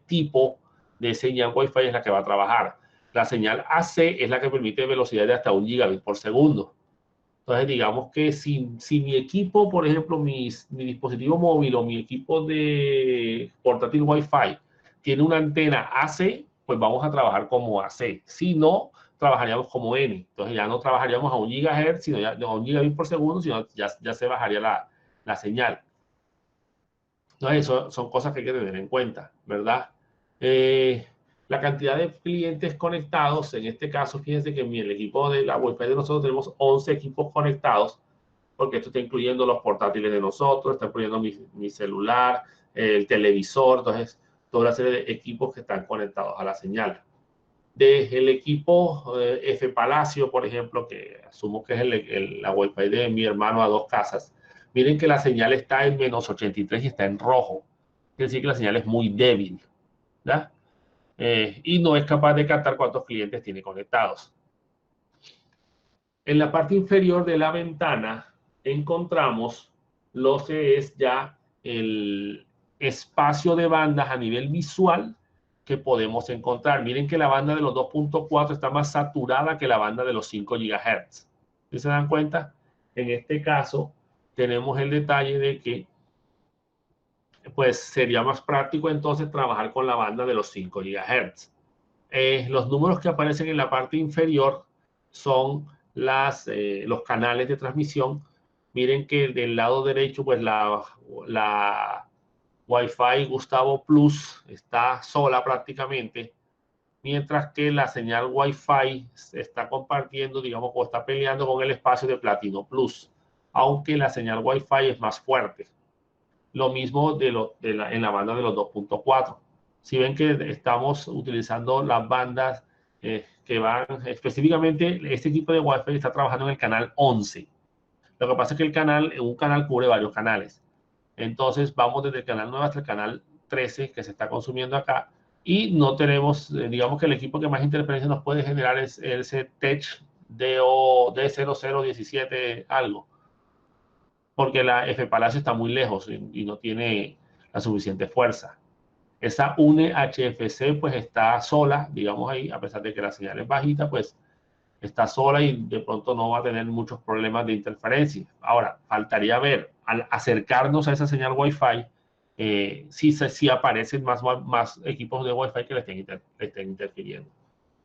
tipo de señal Wi-Fi es la que va a trabajar. La señal AC es la que permite velocidades de hasta 1 gigabit por segundo. Entonces, digamos que si mi equipo, por ejemplo, mi dispositivo móvil o mi equipo de portátil Wi-Fi tiene una antena AC, pues vamos a trabajar como AC. Si no, trabajaríamos como N. Entonces ya no trabajaríamos a 1 GHz, sino ya no a 1 gigabit por segundo, sino ya se bajaría la señal. Entonces, eso son cosas que hay que tener en cuenta, ¿verdad? La cantidad de clientes conectados, en este caso, fíjense que en el equipo de la Wi-Fi de nosotros tenemos 11 equipos conectados, porque esto está incluyendo los portátiles de nosotros, está incluyendo mi celular, el televisor, entonces toda una serie de equipos que están conectados a la señal. Desde el equipo F Palacio, por ejemplo, que asumo que es la Wi-Fi de mi hermano a dos casas, miren que la señal está en menos 83 y está en rojo. Quiere decir que la señal es muy débil, ¿verdad? Y no es capaz de captar cuántos clientes tiene conectados. En la parte inferior de la ventana encontramos lo que es ya el espacio de bandas a nivel visual que podemos encontrar. Miren que la banda de los 2.4 está más saturada que la banda de los 5 GHz. ¿Sí se dan cuenta? En este caso tenemos el detalle de que pues sería más práctico entonces trabajar con la banda de los 5 GHz. Los números que aparecen en la parte inferior son los canales de transmisión. Miren que del lado derecho, pues la Wi-Fi Gustavo Plus está sola prácticamente, mientras que la señal Wi-Fi se está compartiendo, digamos, o está peleando con el espacio de Platino Plus, aunque la señal Wi-Fi es más fuerte. Lo mismo en la banda de los 2.4. Si ven que estamos utilizando las bandas que van específicamente, este equipo de Wi-Fi está trabajando en el canal 11. Lo que pasa es que un canal cubre varios canales. Entonces vamos desde el canal 9 hasta el canal 13 que se está consumiendo acá y no tenemos, digamos que el equipo que más interferencia nos puede generar es ese Tech D0017 algo, porque la F Palacio está muy lejos y no tiene la suficiente fuerza. Esa UNE HFC pues está sola, digamos ahí, a pesar de que la señal es bajita, pues está sola y de pronto no va a tener muchos problemas de interferencia. Ahora, faltaría ver, al acercarnos a esa señal Wi-Fi, si aparecen más equipos de Wi-Fi que le estén interfiriendo.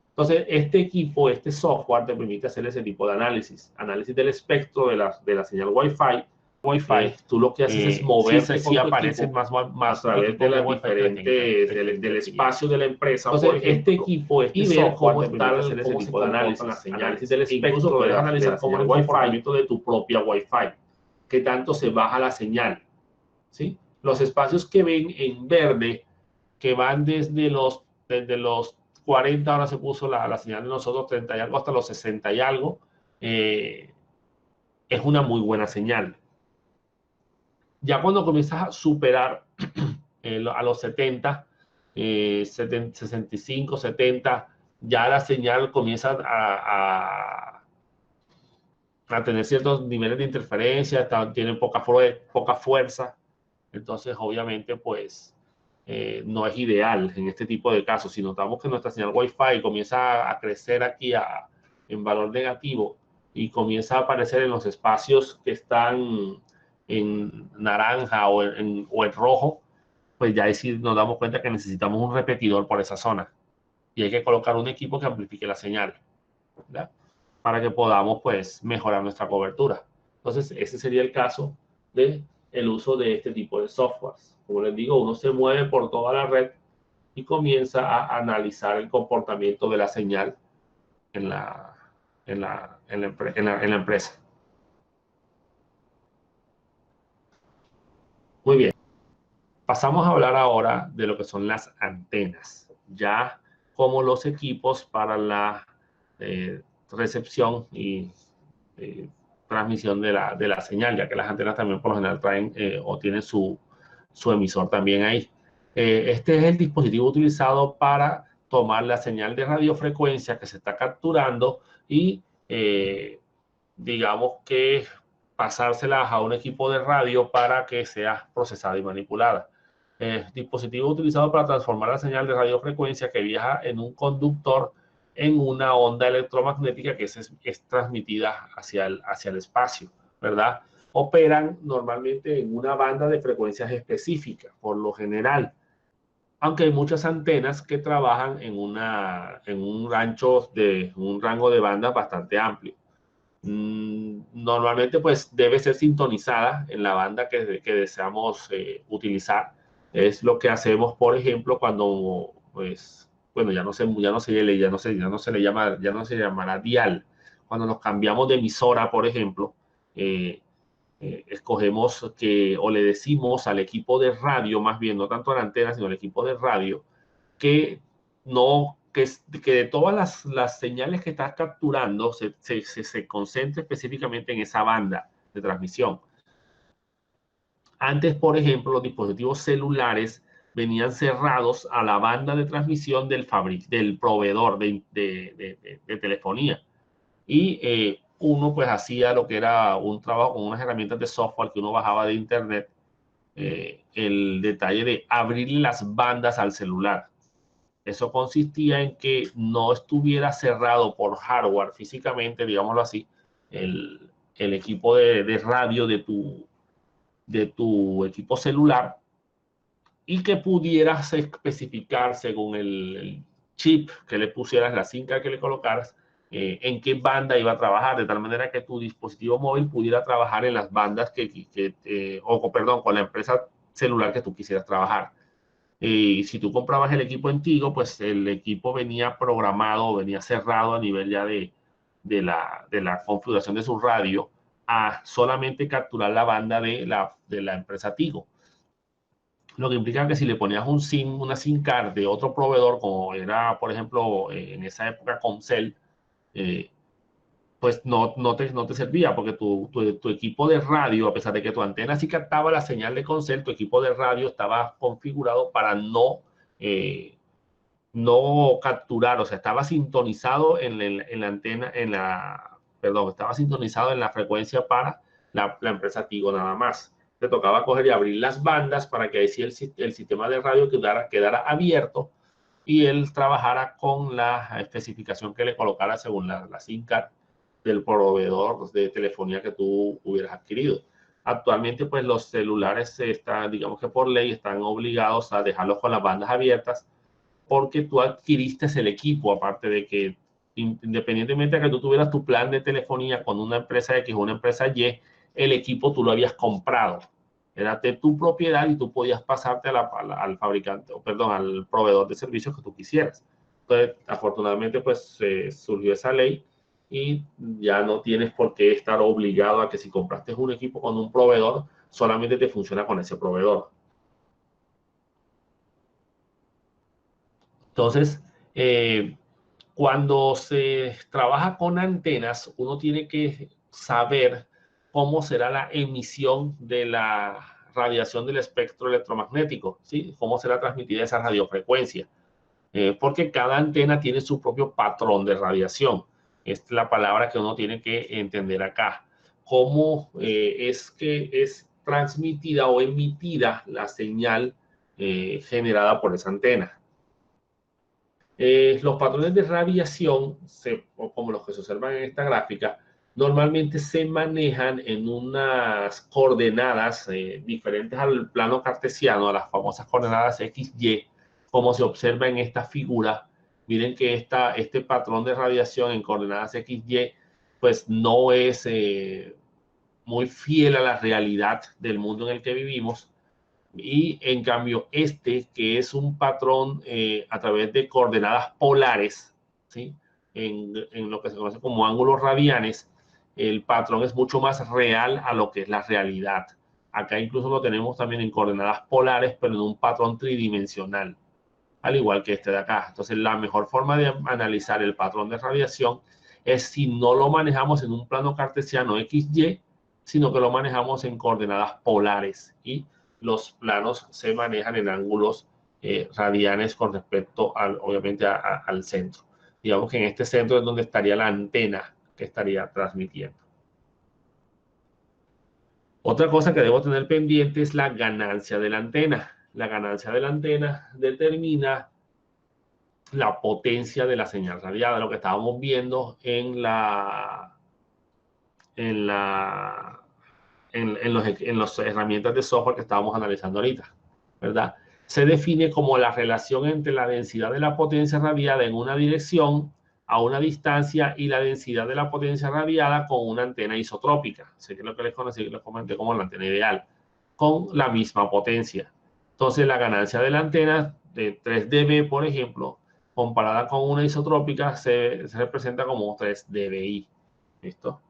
Entonces, este software te permite hacer ese tipo de análisis del espectro de la señal Wi-Fi Wi-Fi, tú lo que haces es moverte sí aparecen más a través de las del espacio de la empresa. Entonces, por ejemplo, este equipo, y ver cómo se comportan las señales del espectro. Incluso puedes analizar cómo es el comportamiento de tu propia Wi-Fi, qué tanto se baja la señal, ¿sí? Los espacios que ven en verde, que van desde los 40, ahora se puso la señal de nosotros 30 y algo, hasta los 60 y algo, es una muy buena señal. Ya cuando comienzas a superar a los 70, 65, 70, ya la señal comienza a tener ciertos niveles de interferencia, tienen poca fuerza. Entonces, obviamente, pues, no es ideal en este tipo de casos. Si notamos que nuestra señal Wi-Fi comienza a crecer aquí en valor negativo y comienza a aparecer en los espacios que están en naranja o en rojo, pues ya ahí sí nos damos cuenta que necesitamos un repetidor por esa zona. Y hay que colocar un equipo que amplifique la señal, ¿verdad? Para que podamos, pues, mejorar nuestra cobertura. Entonces, ese sería el caso de el uso de este tipo de softwares. Como les digo, uno se mueve por toda la red y comienza a analizar el comportamiento de la señal en la empresa. Muy bien. Pasamos a hablar ahora de lo que son las antenas, ya como los equipos para la recepción y transmisión de la señal, ya que las antenas también por lo general traen o tienen su emisor también ahí. Este es el dispositivo utilizado para tomar la señal de radiofrecuencia que se está capturando y digamos que pasárselas a un equipo de radio para que sea procesada y manipulada. Dispositivo utilizado para transformar la señal de radiofrecuencia que viaja en un conductor en una onda electromagnética que es transmitida hacia el espacio, ¿verdad? Operan normalmente en una banda de frecuencias específicas, por lo general, aunque hay muchas antenas que trabajan en un rango de bandas bastante amplio. Normalmente pues debe ser sintonizada en la banda que deseamos utilizar. Es lo que hacemos, por ejemplo, cuando pues bueno, ya no se llamará dial. Cuando nos cambiamos de emisora, por ejemplo, escogemos o le decimos al equipo de radio, más bien, no tanto a la antena, sino al equipo de radio, que de todas las señales que estás capturando se concentre específicamente en esa banda de transmisión. Antes, por ejemplo, los dispositivos celulares venían cerrados a la banda de transmisión del proveedor de telefonía. Y uno pues hacía lo que era un trabajo con unas herramientas de software que uno bajaba de internet, el detalle de abrirle las bandas al celular. Eso consistía en que no estuviera cerrado por hardware físicamente, digámoslo así, el equipo de radio de tu equipo celular, y que pudieras especificar según el chip que le pusieras, la SIM que le colocaras, en qué banda iba a trabajar, de tal manera que tu dispositivo móvil pudiera trabajar en las bandas con la empresa celular que tú quisieras trabajar. Y si tú comprabas el equipo antiguo, pues el equipo venía programado, venía cerrado a nivel ya de la configuración de su radio a solamente capturar la banda de la empresa Tigo. Lo que implica que si le ponías una SIM card de otro proveedor, como era, por ejemplo, en esa época Comcel, pues no te servía, porque tu equipo de radio, a pesar de que tu antena sí captaba la señal de Comcel, tu equipo de radio estaba configurado para no capturar, o sea, estaba sintonizado en la antena, estaba sintonizado en la frecuencia para la empresa Tigo nada más. Te tocaba coger y abrir las bandas para que así el sistema de radio quedara abierto y él trabajara con la especificación que le colocara según la SIM card del proveedor de telefonía que tú hubieras adquirido. Actualmente, pues los celulares digamos que por ley están obligados a dejarlos con las bandas abiertas, porque tú adquiriste el equipo, aparte de que independientemente de que tú tuvieras tu plan de telefonía con una empresa X o una empresa Y, el equipo tú lo habías comprado. Era de tu propiedad y tú podías pasarte al fabricante, o perdón, al proveedor de servicios que tú quisieras. Entonces, afortunadamente, pues surgió esa ley y ya no tienes por qué estar obligado a que si compraste un equipo con un proveedor, solamente te funciona con ese proveedor. Entonces, cuando se trabaja con antenas, uno tiene que saber cómo será la emisión de la radiación del espectro electromagnético, ¿sí? Cómo será transmitida esa radiofrecuencia, porque cada antena tiene su propio patrón de radiación. Esta es la palabra que uno tiene que entender acá. Cómo es que es transmitida o emitida la señal generada por esa antena. Los patrones de radiación, como los que se observan en esta gráfica, normalmente se manejan en unas coordenadas diferentes al plano cartesiano, a las famosas coordenadas X, Y, como se observa en esta figura. Miren que este patrón de radiación en coordenadas X, Y, pues no es muy fiel a la realidad del mundo en el que vivimos. Y en cambio, que es un patrón a través de coordenadas polares, ¿sí? En lo que se conoce como ángulos radianes, el patrón es mucho más real a lo que es la realidad. Acá incluso lo tenemos también en coordenadas polares, pero en un patrón tridimensional, al igual que este de acá. Entonces, la mejor forma de analizar el patrón de radiación es si no lo manejamos en un plano cartesiano XY, sino que lo manejamos en coordenadas polares. Y los planos se manejan en ángulos radianes con respecto, obviamente, al centro. Digamos que en este centro es donde estaría la antena que estaría transmitiendo. Otra cosa que debo tener pendiente es la ganancia de la antena. La ganancia de la antena determina la potencia de la señal radiada, lo que estábamos viendo en las herramientas de software que estábamos analizando ahorita, ¿verdad? Se define como la relación entre la densidad de la potencia radiada en una dirección a una distancia y la densidad de la potencia radiada con una antena isotrópica. Sé que es lo que les comenté como la antena ideal, con la misma potencia. Entonces, la ganancia de la antena de 3 dB, por ejemplo, comparada con una isotrópica, se representa como 3 dBi. ¿Listo?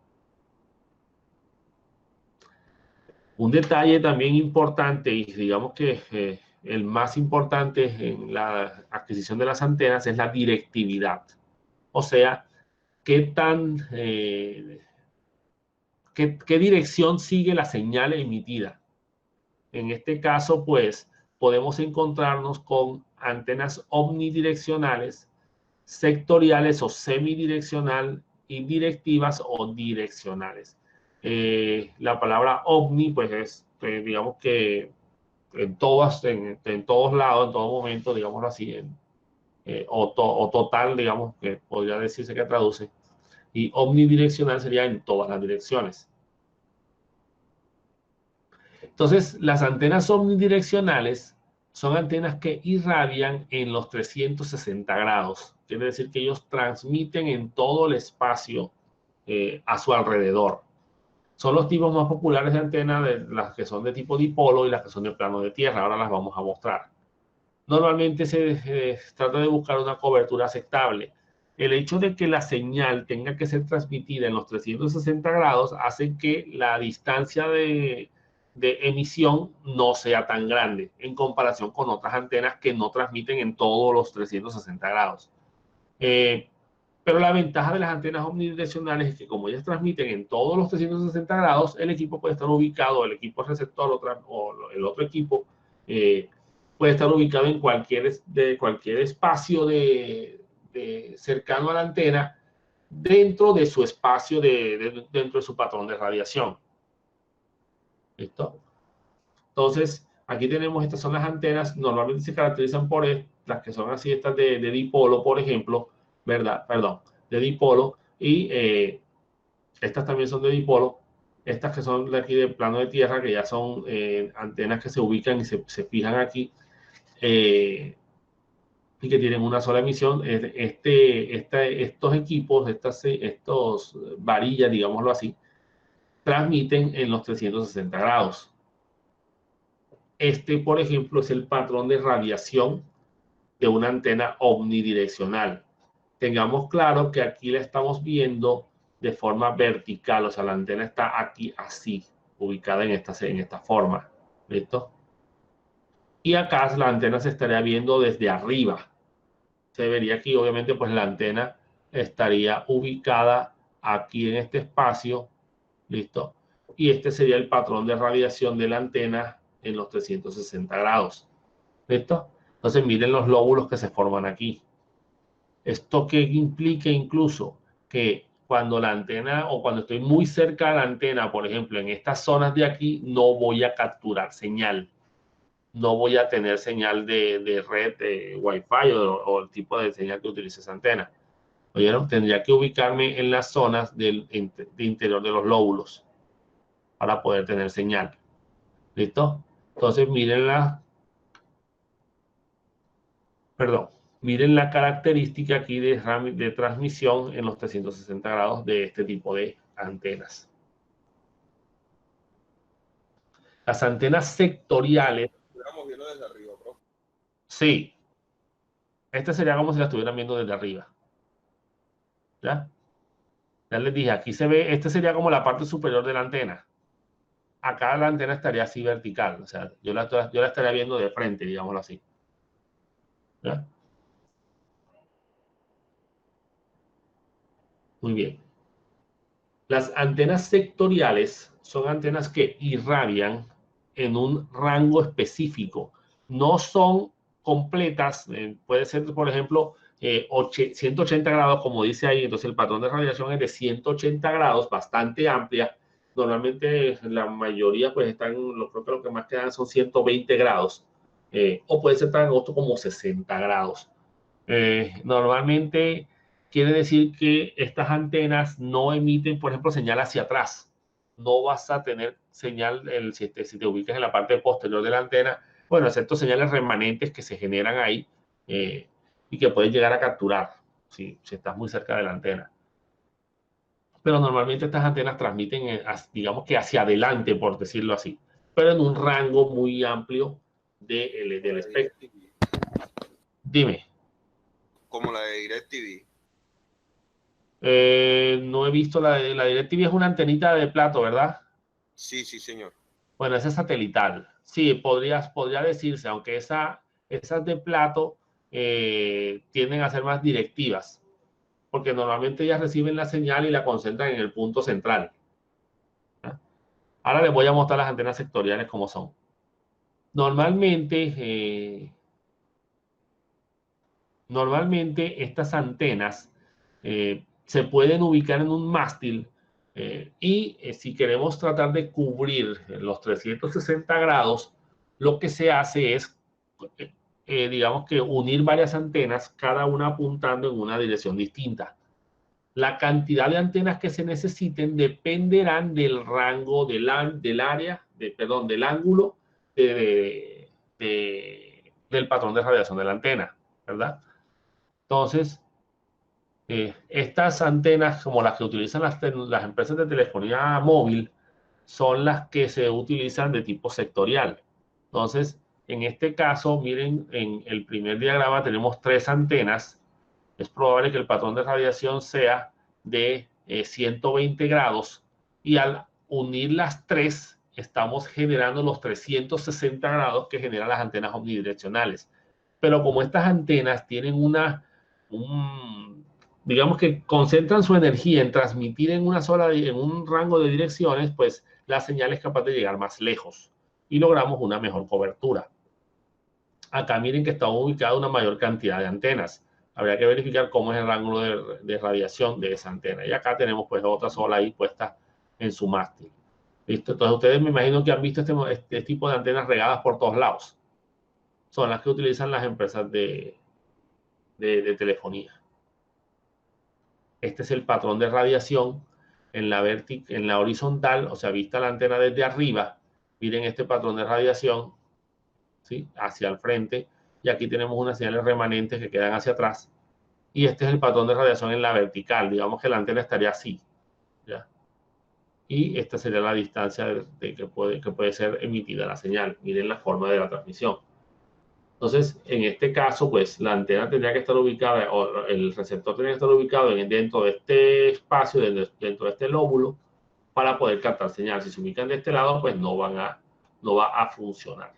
Un detalle también importante, y digamos que el más importante en la adquisición de las antenas, es la directividad. O sea, qué dirección sigue la señal emitida. En este caso, pues, podemos encontrarnos con antenas omnidireccionales, sectoriales o semidireccional, y directivas o direccionales. La palabra omni, pues es, digamos que en todos lados, en todo momento, digámoslo así, o total, digamos, que podría decirse que traduce, y omnidireccional sería en todas las direcciones. Entonces, las antenas omnidireccionales son antenas que irradian en los 360 grados. Quiere decir que ellos transmiten en todo el espacio a su alrededor. Son los tipos más populares de antenas, de las que son de tipo dipolo y las que son de plano de tierra. Ahora las vamos a mostrar. Normalmente se trata de buscar una cobertura aceptable. El hecho de que la señal tenga que ser transmitida en los 360 grados hace que la distancia de emisión no sea tan grande en comparación con otras antenas que no transmiten en todos los 360 grados. Pero la ventaja de las antenas omnidireccionales es que como ellas transmiten en todos los 360 grados, el equipo puede estar ubicado, el equipo receptor o el otro equipo puede estar ubicado en cualquier espacio cercano a la antena dentro de su espacio, dentro de su patrón de radiación. ¿Listo? Entonces, aquí tenemos, estas son las antenas, normalmente se caracterizan por las que son así, estas de dipolo, por ejemplo, ¿verdad? Perdón, de dipolo, y estas también son de dipolo, estas que son de aquí de plano de tierra, que ya son antenas que se ubican y se fijan aquí, y que tienen una sola emisión. Estos equipos, estos varillas, digámoslo así, transmiten en los 360 grados. Este, por ejemplo, es el patrón de radiación de una antena omnidireccional. Tengamos claro que aquí la estamos viendo de forma vertical, o sea, la antena está aquí así, ubicada en esta forma. ¿Listo? Y acá la antena se estaría viendo desde arriba. Se vería aquí, obviamente, pues la antena estaría ubicada aquí en este espacio. ¿Listo? Y este sería el patrón de radiación de la antena en los 360 grados. ¿Listo? Entonces miren los lóbulos que se forman aquí. Esto que implica incluso que cuando la antena o cuando estoy muy cerca de la antena, por ejemplo, en estas zonas de aquí, no voy a capturar señal. No voy a tener señal de red, de Wi-Fi o el tipo de señal que utilice esa antena. ¿Oyeron? Tendría que ubicarme en las zonas de interior de los lóbulos para poder tener señal. ¿Listo? Entonces miren miren la característica aquí de transmisión en los 360 grados de este tipo de antenas. Las antenas sectoriales. Estamos viendo desde arriba, bro. Sí. Este sería como si la estuvieran viendo desde arriba. ¿Ya? Ya les dije, aquí se ve, este sería como la parte superior de la antena. Acá la antena estaría así vertical. O sea, yo la estaría viendo de frente, digámoslo así. ¿Ya? Muy bien. Las antenas sectoriales son antenas que irradian en un rango específico. No son completas. Puede ser, por ejemplo, 180 grados, como dice ahí. Entonces, el patrón de radiación es de 180 grados, bastante amplia. Normalmente, la mayoría, pues, creo que lo que más quedan son 120 grados. O puede ser tan agosto como 60 grados. Normalmente quiere decir que estas antenas no emiten, por ejemplo, señal hacia atrás. No vas a tener señal si te ubicas en la parte posterior de la antena, bueno, excepto señales remanentes que se generan ahí y que puedes llegar a capturar si estás muy cerca de la antena. Pero normalmente estas antenas transmiten, digamos que hacia adelante, por decirlo así, pero en un rango muy amplio del espectro. Dime. Como la de DirecTV. No he visto la DirecTV, es una antenita de plato, ¿verdad? Sí, sí, señor. Bueno, esa es satelital. Sí, podría decirse, aunque esas de plato tienden a ser más directivas, porque normalmente ellas reciben la señal y la concentran en el punto central. ¿Ah? Ahora les voy a mostrar las antenas sectoriales como son. Normalmente estas antenas se pueden ubicar en un mástil y si queremos tratar de cubrir los 360 grados, lo que se hace es, digamos que unir varias antenas, cada una apuntando en una dirección distinta. La cantidad de antenas que se necesiten dependerán del rango del ángulo del patrón de radiación de la antena, ¿verdad? Entonces, estas antenas, como las que utilizan las empresas de telefonía móvil, son las que se utilizan de tipo sectorial. Entonces, en este caso, miren, en el primer diagrama tenemos 3 antenas. Es probable que el patrón de radiación sea de 120 grados y al unir las 3 estamos generando los 360 grados que generan las antenas omnidireccionales. Pero como estas antenas tienen digamos que concentran su energía en transmitir en un rango de direcciones, pues la señal es capaz de llegar más lejos y logramos una mejor cobertura. Acá miren que está ubicada una mayor cantidad de antenas. Habría que verificar cómo es el ángulo de radiación de esa antena. Y acá tenemos pues otra sola ahí puesta en su mástil. ¿Listo? Entonces ustedes me imagino que han visto este tipo de antenas regadas por todos lados. Son las que utilizan las empresas de telefonía. Este es el patrón de radiación en la horizontal, o sea, vista la antena desde arriba. Miren este patrón de radiación, ¿sí? Hacia el frente. Y aquí tenemos unas señales remanentes que quedan hacia atrás. Y este es el patrón de radiación en la vertical. Digamos que la antena estaría así, ¿ya? y esta sería la distancia que puede ser emitida la señal. Miren la forma de la transmisión. Entonces, en este caso, pues la antena tendría que estar ubicada, o el receptor tendría que estar ubicado dentro de este espacio, dentro de este lóbulo, para poder captar señal. Si se ubican de este lado, pues no va a funcionar.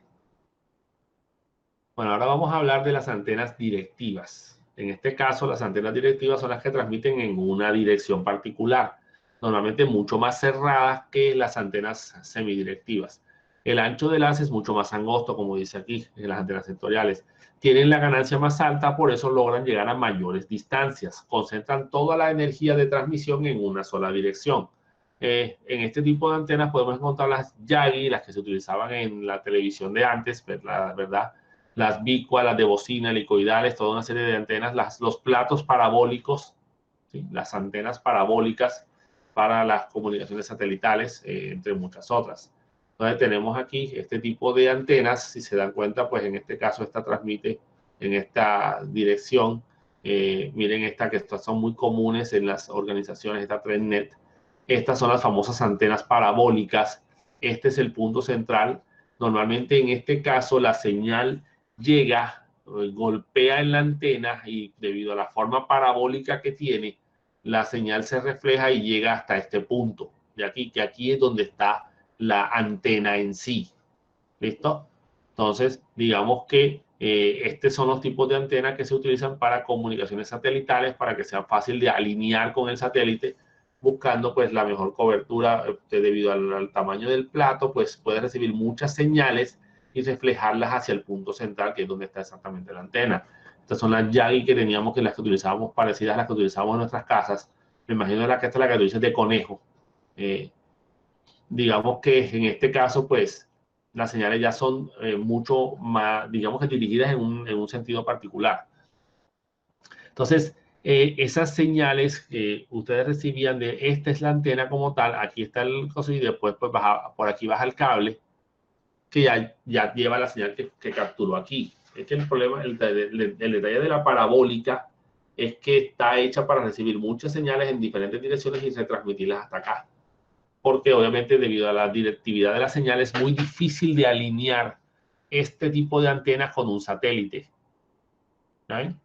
Bueno, ahora vamos a hablar de las antenas directivas. En este caso, las antenas directivas son las que transmiten en una dirección particular, normalmente mucho más cerradas que las antenas semidirectivas. El ancho del haz es mucho más angosto, como dice aquí, en las antenas sectoriales. Tienen la ganancia más alta, por eso logran llegar a mayores distancias. Concentran toda la energía de transmisión en una sola dirección. En este tipo de antenas podemos encontrar las Yagi, las que se utilizaban en la televisión de antes, ¿verdad? Las Vicua, las de bocina, helicoidales, toda una serie de antenas, los platos parabólicos, ¿sí? Las antenas parabólicas para las comunicaciones satelitales, entre muchas otras. Entonces tenemos aquí este tipo de antenas, si se dan cuenta, pues en este caso esta transmite en esta dirección. Miren que estas son muy comunes en las organizaciones, esta TrendNet. Estas son las famosas antenas parabólicas. Este es el punto central. Normalmente en este caso la señal llega, golpea en la antena y debido a la forma parabólica que tiene, la señal se refleja y llega hasta este punto. Que aquí es donde está la antena en sí. ¿Listo? Entonces, digamos que estos son los tipos de antenas que se utilizan para comunicaciones satelitales, para que sea fácil de alinear con el satélite, buscando pues la mejor cobertura debido al tamaño del plato, pues puede recibir muchas señales y reflejarlas hacia el punto central, que es donde está exactamente la antena. Estas son las Yagi que teníamos, que las que utilizábamos, parecidas a las que utilizábamos en nuestras casas. Me imagino que esta es la que tú dices de conejo. Digamos que en este caso, pues, las señales ya son mucho más, digamos que dirigidas en un sentido particular. Entonces, esas señales que ustedes recibían de esta es la antena como tal, aquí está el coso y después pues por aquí baja el cable que ya lleva la señal que capturó aquí. Es que el problema, el detalle de la parabólica es que está hecha para recibir muchas señales en diferentes direcciones y retransmitirlas hasta acá. Porque obviamente debido a la directividad de la señal es muy difícil de alinear este tipo de antenas con un satélite. ¿Saben?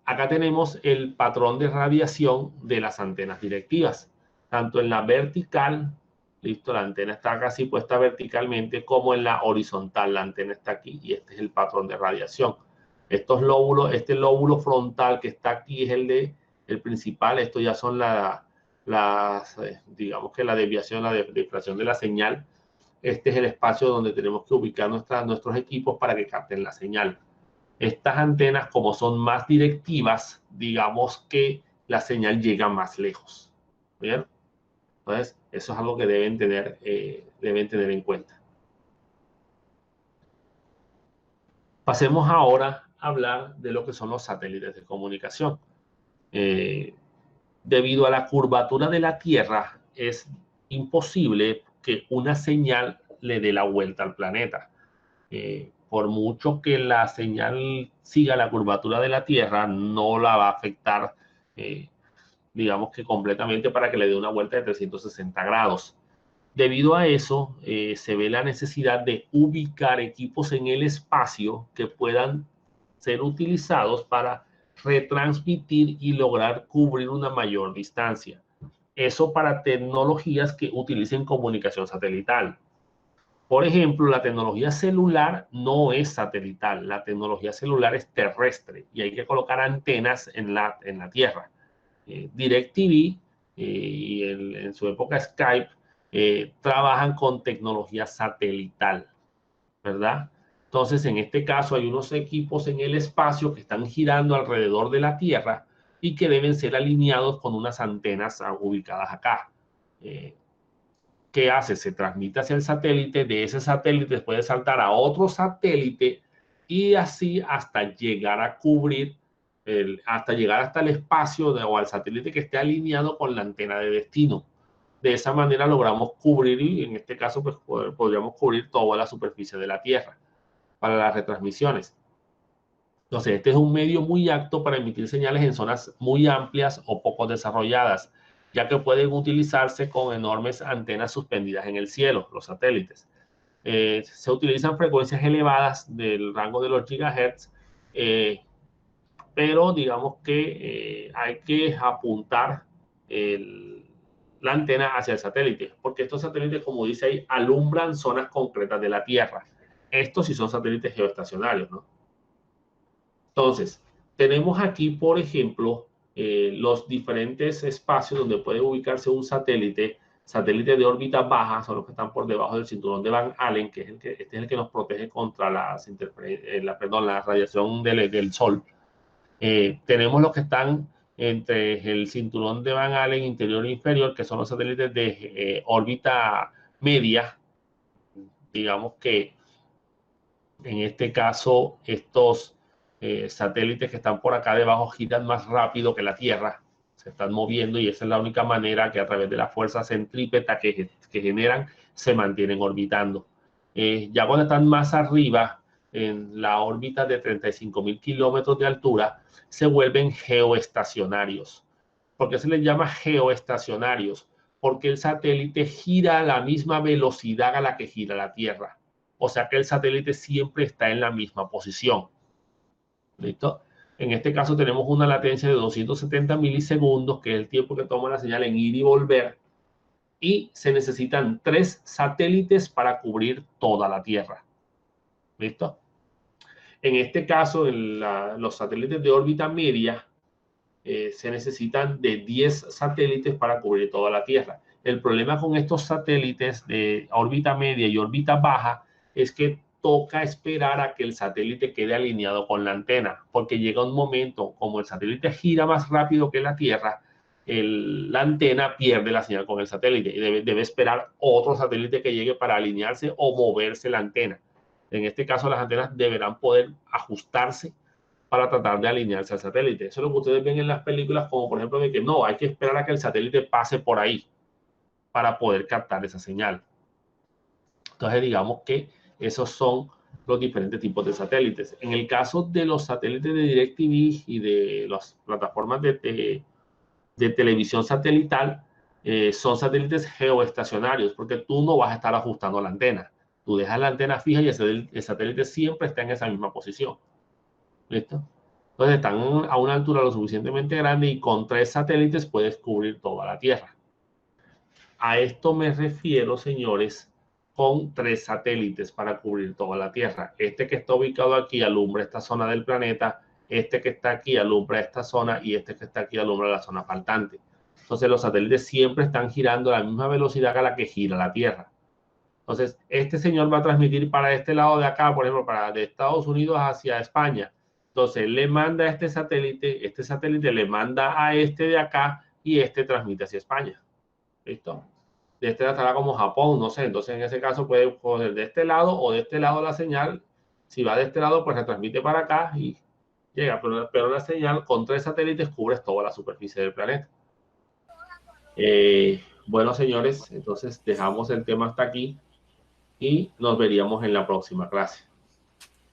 Acá tenemos el patrón de radiación de las antenas directivas, tanto en la vertical, listo, la antena está casi puesta verticalmente, como en la horizontal, la antena está aquí y este es el patrón de radiación. Estos lóbulos, este lóbulo frontal que está aquí es el principal, esto ya son digamos que la desviación, la difracción de la señal. Este es el espacio donde tenemos que ubicar nuestros equipos para que capten la señal. Estas antenas, como son más directivas, digamos que la señal llega más lejos. ¿Bien? Entonces, eso es algo que deben tener en cuenta. Pasemos ahora a hablar de lo que son los satélites de comunicación. Debido a la curvatura de la Tierra, es imposible que una señal le dé la vuelta al planeta. Por mucho que la señal siga la curvatura de la Tierra, no la va a afectar, digamos que completamente, para que le dé una vuelta de 360 grados. Debido a eso, se ve la necesidad de ubicar equipos en el espacio que puedan ser utilizados para retransmitir y lograr cubrir una mayor distancia. Eso para tecnologías que utilicen comunicación satelital. Por ejemplo, la tecnología celular no es satelital, la tecnología celular es terrestre y hay que colocar antenas en la Tierra. DirecTV y en su época Skype trabajan con tecnología satelital, ¿verdad? Entonces, en este caso hay unos equipos en el espacio que están girando alrededor de la Tierra y que deben ser alineados con unas antenas ubicadas acá. ¿Qué hace? Se transmite hacia el satélite, de ese satélite puede saltar a otro satélite y así hasta llegar a cubrir, hasta llegar hasta el espacio o al satélite que esté alineado con la antena de destino. De esa manera logramos cubrir, y en este caso pues podríamos cubrir toda la superficie de la Tierra para las retransmisiones. Entonces, este es un medio muy apto para emitir señales en zonas muy amplias o poco desarrolladas. ya que pueden utilizarse con enormes antenas suspendidas en el cielo, los satélites. Se utilizan frecuencias elevadas del rango de los gigahertz, pero digamos que hay que apuntar la antena hacia el satélite, porque estos satélites, como dice ahí, alumbran zonas concretas de la Tierra. Estos sí son satélites geoestacionarios, ¿no? Entonces, tenemos aquí, por ejemplo, los diferentes espacios donde puede ubicarse un satélite. Satélites de órbita baja son los que están por debajo del cinturón de Van Allen, que es este es el que nos protege contra la radiación del Sol. Tenemos los que están entre el cinturón de Van Allen interior e inferior, que son los satélites de órbita media. Digamos que en este caso estos satélites que están por acá debajo giran más rápido que la Tierra, se están moviendo, y esa es la única manera que a través de la fuerza centrípeta que generan se mantienen orbitando. Ya cuando están más arriba, en la órbita de 35.000 kilómetros de altura, se vuelven geoestacionarios. ¿Por qué se les llama geoestacionarios? Porque el satélite gira a la misma velocidad a la que gira la Tierra. O sea que el satélite siempre está en la misma posición. ¿Listo? En este caso tenemos una latencia de 270 milisegundos, que es el tiempo que toma la señal en ir y volver. Y se necesitan 3 satélites para cubrir toda la Tierra. ¿Listo? En este caso, los satélites de órbita media, se necesitan de 10 satélites para cubrir toda la Tierra. El problema con estos satélites de órbita media y órbita baja es que toca esperar a que el satélite quede alineado con la antena, porque llega un momento, como el satélite gira más rápido que la Tierra, la antena pierde la señal con el satélite y debe esperar otro satélite que llegue para alinearse o moverse la antena. En este caso, las antenas deberán poder ajustarse para tratar de alinearse al satélite. Eso es lo que ustedes ven en las películas, como por ejemplo de que no, hay que esperar a que el satélite pase por ahí para poder captar esa señal. Entonces, digamos que esos son los diferentes tipos de satélites. En el caso de los satélites de DirecTV y de las plataformas de televisión satelital, son satélites geoestacionarios, porque tú no vas a estar ajustando la antena. Tú dejas la antena fija y el satélite siempre está en esa misma posición. ¿Listo? Entonces están a una altura lo suficientemente grande y con 3 satélites puedes cubrir toda la Tierra. A esto me refiero, señores, con 3 satélites para cubrir toda la Tierra. Este que está ubicado aquí alumbra esta zona del planeta, este que está aquí alumbra esta zona y este que está aquí alumbra la zona faltante. Entonces los satélites siempre están girando a la misma velocidad a la que gira la Tierra. Entonces este señor va a transmitir para este lado de acá, por ejemplo, de Estados Unidos hacia España. Entonces le manda a este satélite le manda a este de acá y este transmite hacia España. ¿Listo? De este estará como Japón, no sé. Entonces en ese caso puede coger de este lado o de este lado la señal. Si va de este lado, pues se transmite para acá y llega. Pero la señal con 3 satélites cubre toda la superficie del planeta. Bueno, señores, entonces dejamos el tema hasta aquí y nos veríamos en la próxima clase.